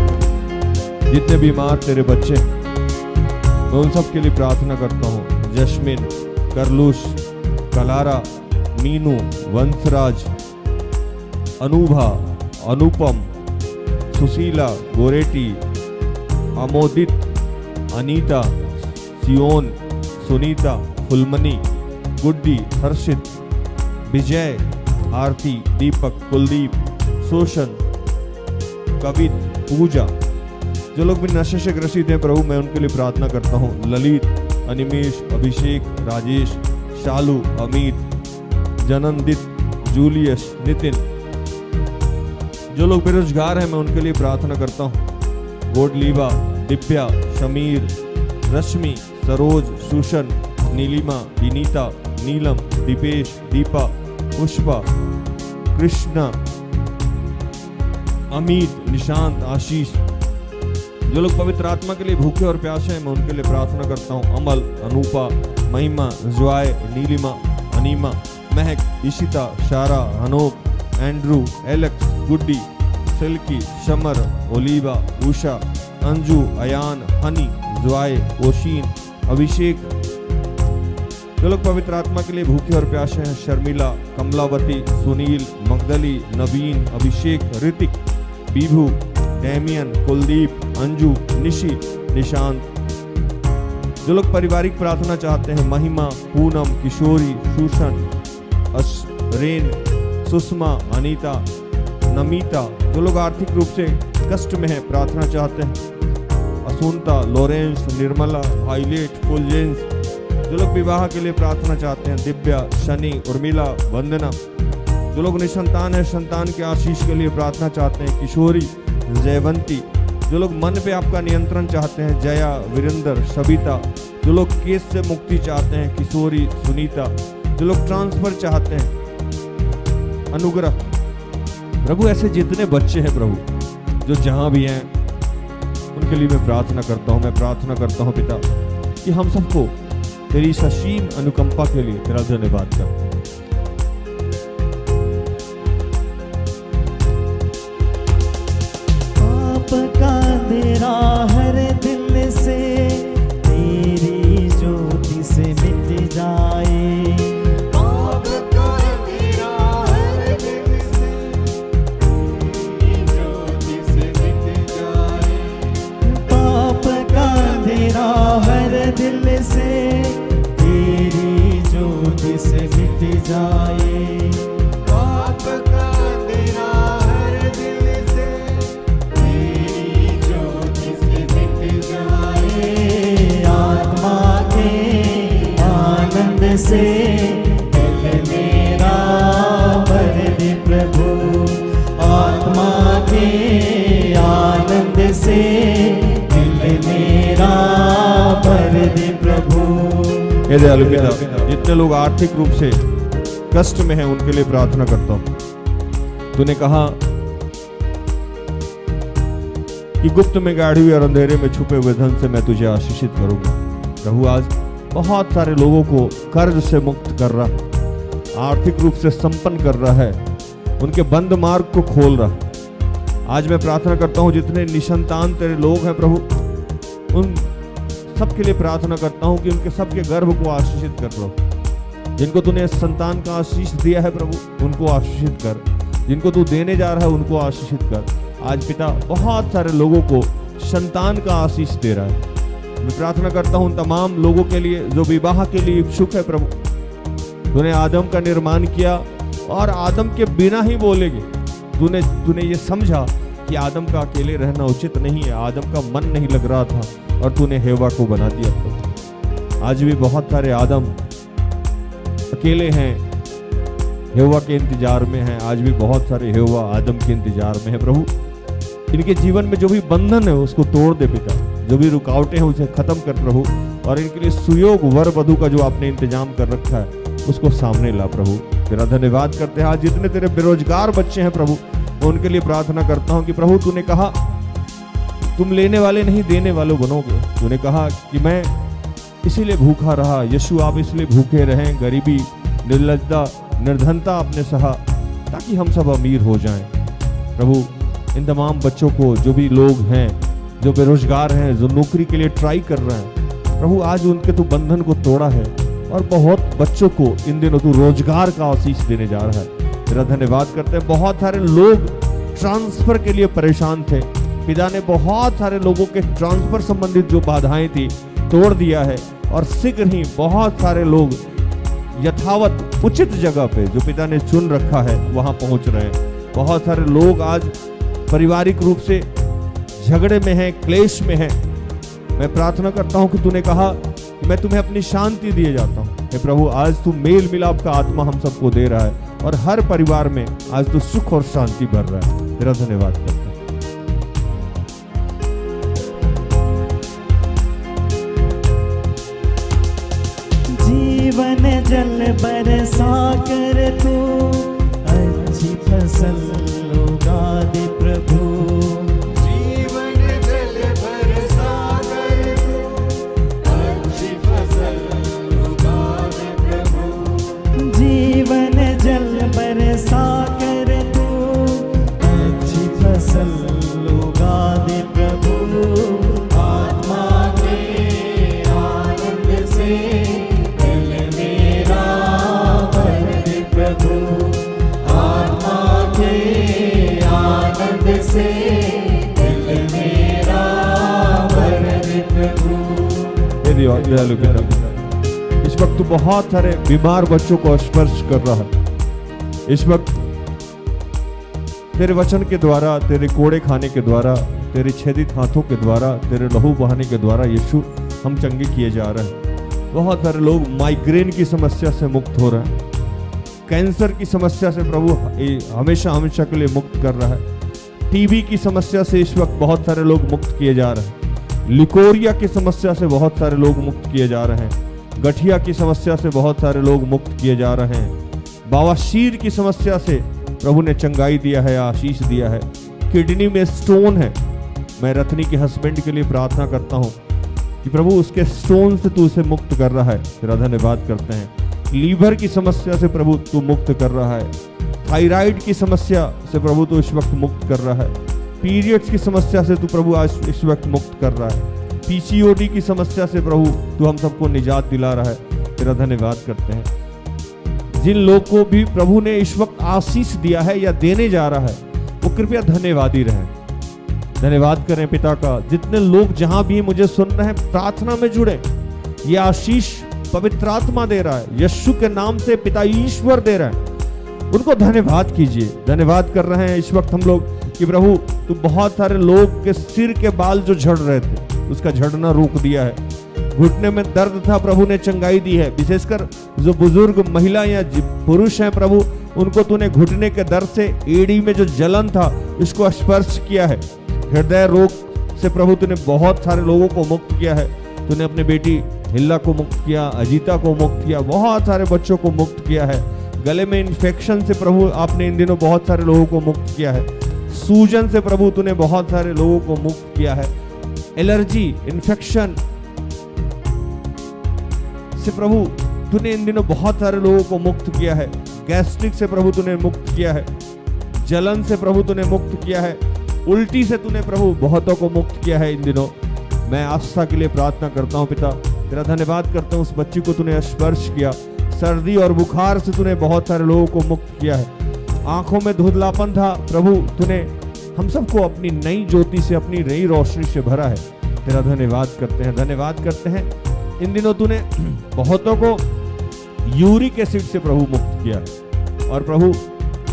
जितने बीमार तेरे बच्चे, मैं उन सब के लिए प्रार्थना करता हूँ। जस्मिन, करलूश, कलारा, मीनू, वंशराज, अनुभा, अनुपम, सुशीला, गोरेटी, अमोदित, अनीता, सियोन, सुनीता, फुलमनी, गुड्डी, हर्षित, विजय, आरती, दीपक, कुलदीप, शोषण, कवित, पूजा, जो लोग भी नशे से ग्रसित हैं प्रभु, मैं उनके लिए प्रार्थना करता हूँ। ललित, अनिमेश, अभिषेक, राजेश, शालू, अमित, जननदित, जूलियस, नितिन, जो लोग बेरोजगार हैं मैं उनके लिए प्रार्थना करता हूँ। गोडलीबा, दिव्या, शमीर, रश्मि, सरोज, सुशन, नीलिमा, विनीता, नीलम, दीपेश, दीपा, पुष्पा, कृष्णा, अमित, निशांत, आशीष, जो लोग पवित्र आत्मा के लिए भूखे और प्यासे हैं मैं उनके लिए प्रार्थना करता हूँ। अमल, अनुपा, महिमा, जॉय, नीलिमा, अनीमा, महक, इशिता, शारा, अनोप, एंड्रू, एलेक्स, गुड्डी, सिल्की, शमर, ओलिवा, उषा, अंजू, अयान, हनी, ज्वाय, ओशीन, अभिषेक। जो लोग पवित्र आत्मा के लिए भूखे और प्यासे हैं, शर्मिला, कमलावती, सुनील, मगदली, नवीन, अभिषेक, ऋतिक, बीभू, डैमियन, कुलदीप, अंजू, निशी, निशांत। जो लोग पारिवारिक प्रार्थना चाहते हैं, महिमा, पूनम, किशोरी, शूषण, रेन, सुषमा, अनीता, नमिता। जो लोग आर्थिक रूप से कष्ट में हैं, प्रार्थना चाहते हैं, असुनता, लॉरेंस, निर्मला, हाईलेट, फुलजेंस। जो लोग विवाह के लिए प्रार्थना चाहते हैं, दिव्या, शनि, उर्मिला, वंदना। जो लोग निसंतान है, संतान के आशीष के लिए प्रार्थना चाहते हैं, किशोरी, जयवंती। जो लोग मन पे आपका नियंत्रण चाहते हैं, जया, वीरेंद्र, सबिता। जो लोग केस से मुक्ति चाहते हैं, किशोरी, सुनीता। जो लोग ट्रांसफर चाहते हैं, अनुग्रह। प्रभु ऐसे जितने बच्चे हैं प्रभु जो जहां भी हैं, उनके लिए मैं प्रार्थना करता हूं। मैं प्रार्थना करता हूं पिता कि हम सबको तेरी इस असीम अनुकंपा के लिए तेरा धन्यवाद करते हैं। पाप का अंधेरा हर दिल से तेरी ज्योति से मिट जाए। पाप का अंधेरा हर दिल से तेरी ज्योति से मिट जाए। पाप का अंधेरा हर दिल से तेरी ज्योति से मिट जाए। पाप का अंधेरा हर दिल से तेरी ज्योति से मिट जाए। आत्मा के आनंद से दिल मेरा भर दे प्रभु। आत्मा के आनंद से दिल मेरा भर दे प्रभु। हे दयालु पिता, जितने लोग आर्थिक रूप से कष्ट में हैं उनके लिए प्रार्थना करता हूं। तूने कहा कि गुप्त में गाढ़ी हुई और अंधेरे में छुपे हुए धन से मैं तुझे आशीषित करूंगा। प्रभु आज बहुत सारे लोगों को कर्ज से मुक्त कर रहा, आर्थिक रूप से संपन्न कर रहा है, उनके बंद मार्ग को खोल रहा। आज मैं प्रार्थना करता हूं जितने निसंतान तेरे लोग हैं प्रभु, उन सबके लिए प्रार्थना करता हूं कि उनके सबके गर्भ को आशीषित कर प्रभु। जिनको तूने संतान का आशीष दिया है प्रभु, उनको आशीषित कर। जिनको तू देने जा रहा है उनको आशीषित कर। आज पिता बहुत सारे लोगों को संतान का आशीष दे रहा है। मैं प्रार्थना करता हूं तमाम लोगों के लिए जो विवाह के लिए इच्छुक है प्रभु। तूने आदम का निर्माण किया और आदम के बिना ही बोलेगे। तूने ये समझा कि आदम का अकेले रहना उचित नहीं है, आदम का मन नहीं लग रहा था और तूने हेवा को बना दिया प्रभु। आज भी बहुत सारे आदम अकेले हैं, हेवा के इंतजार में हैं। आज भी बहुत सारे हेवा आदम के इंतजार में है प्रभु। इनके जीवन में जो भी बंधन है उसको तोड़ दे पिता, जो भी रुकावटें हैं उसे खत्म कर प्रभु, और इनके लिए सुयोग वर वधु का जो आपने इंतजाम कर रखा है उसको सामने ला प्रभु। तेरा धन्यवाद करते हैं। आज जितने तेरे बेरोजगार बच्चे हैं प्रभु, मैं उनके लिए प्रार्थना करता हूं कि प्रभु तूने कहा तुम लेने वाले नहीं देने वाले बनोगे। तूने कहा कि मैं इसीलिए भूखा रहा, यीशु आप इसलिए भूखे रहें, गरीबी, निर्लज्जता, निर्धनता आपने सहा ताकि हम सब अमीर हो जाएं। प्रभु इन तमाम बच्चों को, जो भी लोग हैं जो बेरोजगार हैं, जो नौकरी के लिए ट्राई कर रहे हैं प्रभु, आज उनके तू बंधन को तोड़ा है और बहुत बच्चों को इन दिनों तू रोजगार का आशीष देने जा रहा है। तेरा धन्यवाद करते हैं। बहुत सारे लोग ट्रांसफर के लिए परेशान थे, पिता ने बहुत सारे लोगों के ट्रांसफर संबंधित जो बाधाएं थी तोड़ दिया है और शीघ्र ही बहुत सारे लोग यथावत उचित जगह पे जो पिता ने चुन रखा है वहां पहुंच रहे हैं। बहुत सारे लोग आज पारिवारिक रूप से झगड़े में हैं, क्लेश में हैं। मैं प्रार्थना करता हूं कि तूने कहा कि मैं तुम्हें अपनी शांति दिए जाता हूं। हे प्रभु आज तू मेल मिलाप का आत्मा हम सबको दे रहा है और हर परिवार में आज तू सुख और शांति भर रहा है। तेरा धन्यवाद करता हूं। जीवन जल बरसा कर तू अच्छी फसल उगा दे प्रभु। जीवन जल बरसा कर तू अच्छी फसल उगा दे प्रभु। जीवन जल बरसा कर तू अच्छी फसल उगा दे प्रभु। दयालु पिता, इस वक्त तू बहुत सारे बीमार बच्चों को स्पर्श कर रहा है। इस वक्त तेरे वचन के द्वारा, तेरे कोड़े खाने के द्वारा, तेरे छेदित हाथों के द्वारा, तेरे लहू बहाने के द्वारा यीशु हम चंगे किए जा रहे हैं। बहुत सारे लोग माइग्रेन की समस्या से मुक्त हो रहे हैं, कैंसर की समस्या से प्रभु हमेशा हमेशा के लिए मुक्त कर रहा है। टीबी की समस्या से इस वक्त बहुत सारे लोग मुक्त किए जा रहे हैं। लिकोरिया की समस्या से बहुत सारे लोग मुक्त किए जा रहे हैं। गठिया की समस्या से बहुत सारे लोग मुक्त किए जा रहे हैं। बवासीर की समस्या से प्रभु ने चंगाई दिया है, आशीष दिया है। किडनी में स्टोन है, मैं रत्नी के हस्बैंड के लिए प्रार्थना करता हूँ कि प्रभु उसके स्टोन से तू उसे मुक्त कर रहा है, तेरा धन्यवाद करते हैं। लीवर की समस्या से प्रभु तू मुक्त कर रहा है। थायराइड की समस्या से प्रभु तू इस वक्त मुक्त कर रहा है। पीरियड्स की समस्या से तू प्रभु आज इस वक्त मुक्त कर रहा है। पीसीओडी की समस्या से प्रभु तू हम सबको निजात दिला रहा है, तेरा धन्यवाद करते हैं। जिन लोग को भी प्रभु ने इस वक्त आशीष दिया है या देने जा रहा है, वो कृपया धन्यवादी रहें। धन्यवाद करें पिता का। जितने लोग जहां भी मुझे सुन रहे हैं, प्रार्थना में जुड़े, ये आशीष पवित्र आत्मा दे रहा है, यीशु के नाम से पिता ईश्वर दे रहा है, उनको धन्यवाद कीजिए। धन्यवाद कर रहे हैं इस वक्त हम लोग कि प्रभु तू बहुत सारे लोग के सिर के बाल जो झड़ रहे थे, उसका झड़ना रोक दिया है। घुटने में दर्द था, प्रभु ने चंगाई दी है। विशेषकर जो बुजुर्ग महिला या पुरुष हैं प्रभु, उनको तूने घुटने के दर्द से, एड़ी में जो जलन था, इसको स्पर्श किया है। हृदय रोग से प्रभु तूने बहुत सारे लोगों को मुक्त किया है। तूने अपने बेटी हिल्ला को मुक्त किया, अजीता को मुक्त किया, बहुत सारे बच्चों को मुक्त किया है। गले में इन्फेक्शन से प्रभु आपने इन दिनों बहुत सारे लोगों को मुक्त किया है। सूजन से प्रभु तूने बहुत सारे लोगों को मुक्त किया है। एलर्जी, इन्फेक्शन से प्रभु तूने इन दिनों बहुत सारे लोगों को मुक्त किया है। गैस्ट्रिक से प्रभु तूने मुक्त किया है। जलन से प्रभु तूने मुक्त किया है। उल्टी से तूने प्रभु बहुतों को मुक्त किया है इन दिनों। मैं आस्था के लिए प्रार्थना करता हूँ पिता, तेरा धन्यवाद करता हूँ। उस बच्ची को तूने स्पर्श किया। सर्दी और बुखार से तूने बहुत सारे लोगों को मुक्त किया है। आंखों में धुंधलापन था, प्रभु तूने हम सबको अपनी नई ज्योति से, अपनी नई रोशनी से भरा है, तेरा धन्यवाद करते हैं। धन्यवाद करते हैं इन दिनों तूने बहुतों को यूरिक एसिड से प्रभु मुक्त किया है। और प्रभु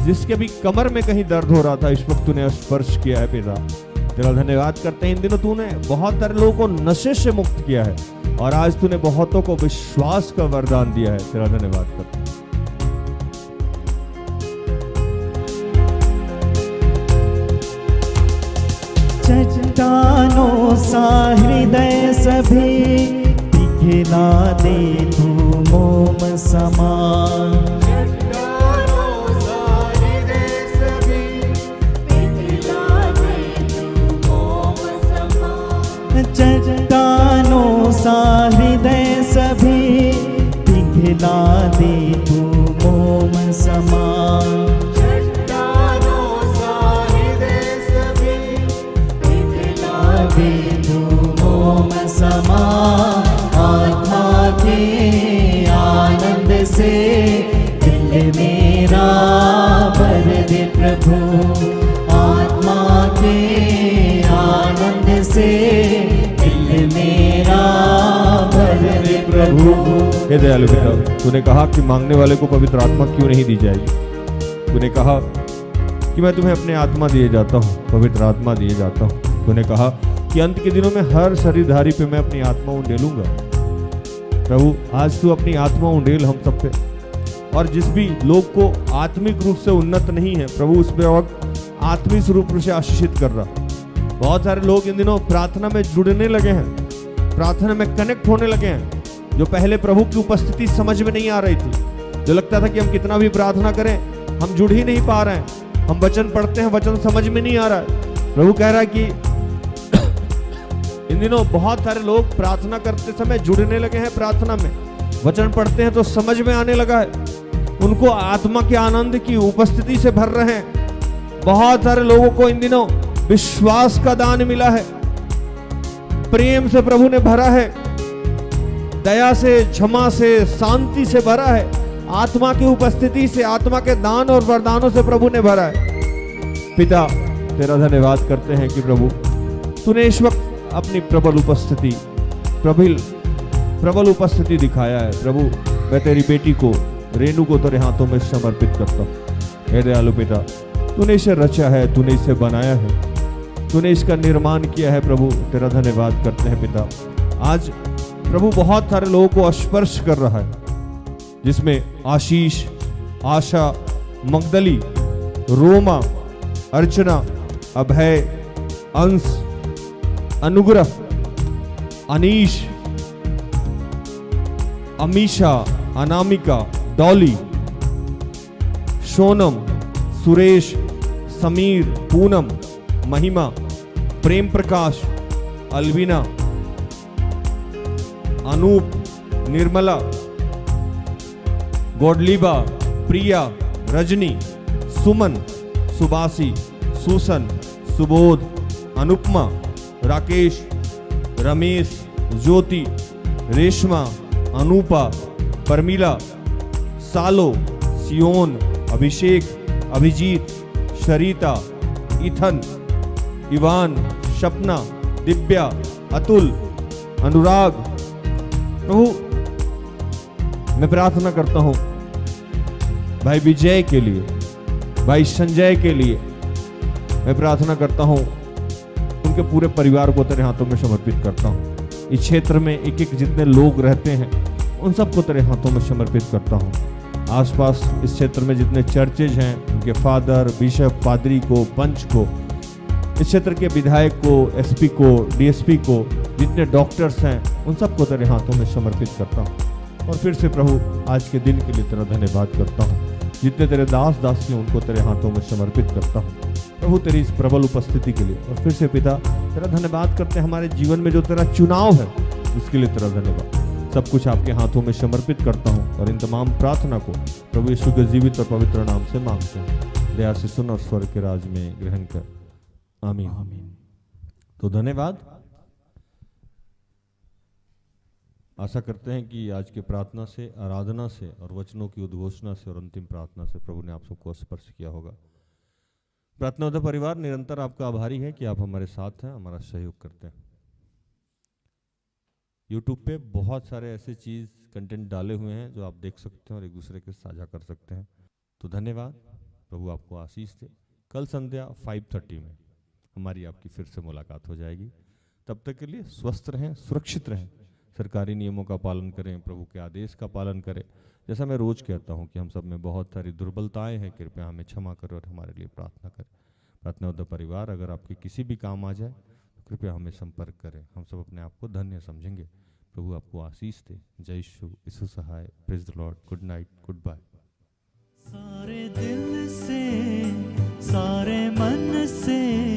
जिसके भी कमर में कहीं दर्द हो रहा था, इस वक्त तूने स्पर्श किया है पिता, तेरा धन्यवाद करते हैं। इन दिनों तूने बहुत सारे लोगों को नशे से मुक्त किया है और आज तूने बहुतों को विश्वास का वरदान दिया है, तेरा धन्यवाद करते हैं। चट्टानों सा हृदय सभी पिघला दे तू मोम समान। चट्टानों सा हृदय सभी पिघला दे तू मोम समान। चट्टानों सा हृदय सभी पिघला दे तू मोम समान। आत्मा के आनंद से दिल मेरा भर दे प्रभु। आत्मा के आनंद से मेरा भर दे प्रभु। हे दयालु पिता, तूने कहा कि मांगने वाले को पवित्र आत्मा क्यों नहीं दी जाएगी। तूने कहा कि मैं तुम्हें अपने आत्मा दिए जाता हूँ, पवित्र आत्मा दिए जाता हूँ। तूने कहा कि अंत के दिनों में हर शरीरधारी पे मैं अपनी आत्मा उंडेलूंगा। प्रभु आज तू अपनी आत्मा उंडेल हम सब पे, और जिस भी लोग को आत्मिक रूप से उन्नत नहीं है प्रभु, उस पे वक्त आत्मिक रूप से आशीषित कर रहा। बहुत सारे लोग इन दिनों प्रार्थना में जुड़ने लगे हैं, प्रार्थना में कनेक्ट होने लगे हैं, जो पहले प्रभु की उपस्थिति समझ में नहीं आ रही थी। जो लगता था कि हम कितना भी प्रार्थना करें हम जुड़ ही नहीं पा रहे हैं। हम वचन पढ़ते हैं, वचन समझ में नहीं आ रहा है। प्रभु कह रहा है कि इन दिनों बहुत सारे लोग प्रार्थना करते समय जुड़ने लगे हैं प्रार्थना में। वचन पढ़ते हैं तो समझ में आने लगा है, उनको आत्मा के आनंद की उपस्थिति से भर रहे हैं। बहुत सारे लोगों को इन दिनों विश्वास का दान मिला है, प्रेम से प्रभु ने भरा है, दया से, क्षमा से, शांति से भरा है, आत्मा की उपस्थिति से, आत्मा के दान और वरदानों से प्रभु ने भरा है। पिता तेरा धन्यवाद करते हैं कि प्रभु तूने इस वक्त अपनी प्रबल उपस्थिति, प्रबल उपस्थिति दिखाया है। प्रभु मैं तेरी बेटी को रेणु को तेरे हाथों में समर्पित करता हूँ। हे दयालु पिता, तूने इसे रचा है, तूने इसे बनाया है, तूने इसका निर्माण किया है। प्रभु तेरा धन्यवाद करते हैं पिता। आज प्रभु बहुत सारे लोगों को स्पर्श कर रहा है, जिसमें आशीष, आशा, मगदली, रोमा, अर्चना, अभय, अंश, अनुग्रह, अनीश, अमीशा, अनामिका, डॉली, सोनम, सुरेश, समीर, पूनम, महिमा, प्रेम प्रकाश, अलविना, अनूप, निर्मला, गौडलीबा, प्रिया, रजनी, सुमन, सुबासी, सुसन, सुबोध, अनुपमा, राकेश, रमेश, ज्योति, रेशमा, अनूपा, परमिला, सालो, सियोन, अभिषेक, अभिजीत, शरीता, इथन, इवान, सपना, दिव्या, अतुल, अनुराग। प्रभु मैं प्रार्थना करता हूं भाई विजय के लिए, भाई संजय के लिए। मैं प्रार्थना करता हूं, उनके पूरे परिवार को तेरे हाथों में समर्पित करता हूं। इस क्षेत्र में एक एक जितने लोग रहते हैं उन सबको तेरे हाथों में समर्पित करता हूं। आसपास इस क्षेत्र में जितने चर्चेज हैं, उनके फादर, बिशप, पादरी को, पंच को, इस क्षेत्र के विधायक को, एसपी को, डीएसपी को, जितने डॉक्टर्स हैं उन सबको तेरे हाथों में समर्पित करता हूं। और फिर से प्रभु आज के दिन के लिए तेरा धन्यवाद करता हूं। जितने तेरे दास दासियों उनको तेरे हाथों में समर्पित करता हूं प्रभु, तेरी इस प्रबल उपस्थिति के लिए। और फिर से पिता तेरा धन्यवाद करते हैं, हमारे जीवन में जो तेरा चुनाव है उसके लिए तेरा धन्यवाद। सब कुछ आपके हाथों में समर्पित करता हूं और इन तमाम प्रार्थना को प्रभु यीशु के जीवित और पवित्र नाम से मांगते हैं। दया से सुन और स्वर्ग के राज में ग्रहण कर। आमीन, आमीन। तो धन्यवाद। आशा करते हैं कि आज के प्रार्थना से, आराधना से और वचनों की उद्घोषणा से और अंतिम प्रार्थना से प्रभु ने आप सबको स्पर्श किया होगा। प्रार्थना उद्धव परिवार निरंतर आपका आभारी है कि आप हमारे साथ हैं, हमारा सहयोग करते हैं। यूट्यूब पे बहुत सारे ऐसे चीज़ कंटेंट डाले हुए हैं जो आप देख सकते हैं और एक दूसरे के साझा कर सकते हैं। तो धन्यवाद, प्रभु आपको आशीष दे। कल संध्या 5:30 में हमारी आपकी फिर से मुलाकात हो जाएगी। तब तक के लिए स्वस्थ रहें, सुरक्षित रहें, सरकारी नियमों का पालन करें, प्रभु के आदेश का पालन करें। जैसा मैं रोज़ कहता हूँ कि हम सब में बहुत सारी दुर्बलताएं हैं, कृपया हमें क्षमा करें और हमारे लिए प्रार्थना करें। प्रार्थना उद्धव परिवार अगर आपके किसी भी काम आ जाए तो कृपया हमें संपर्क करें, हम सब अपने आप को धन्य समझेंगे। प्रभु आपको आशीष दे। जय यीशु सहाय। Praise the lord. Good night, goodbye. सारे दिल से, सारे मन से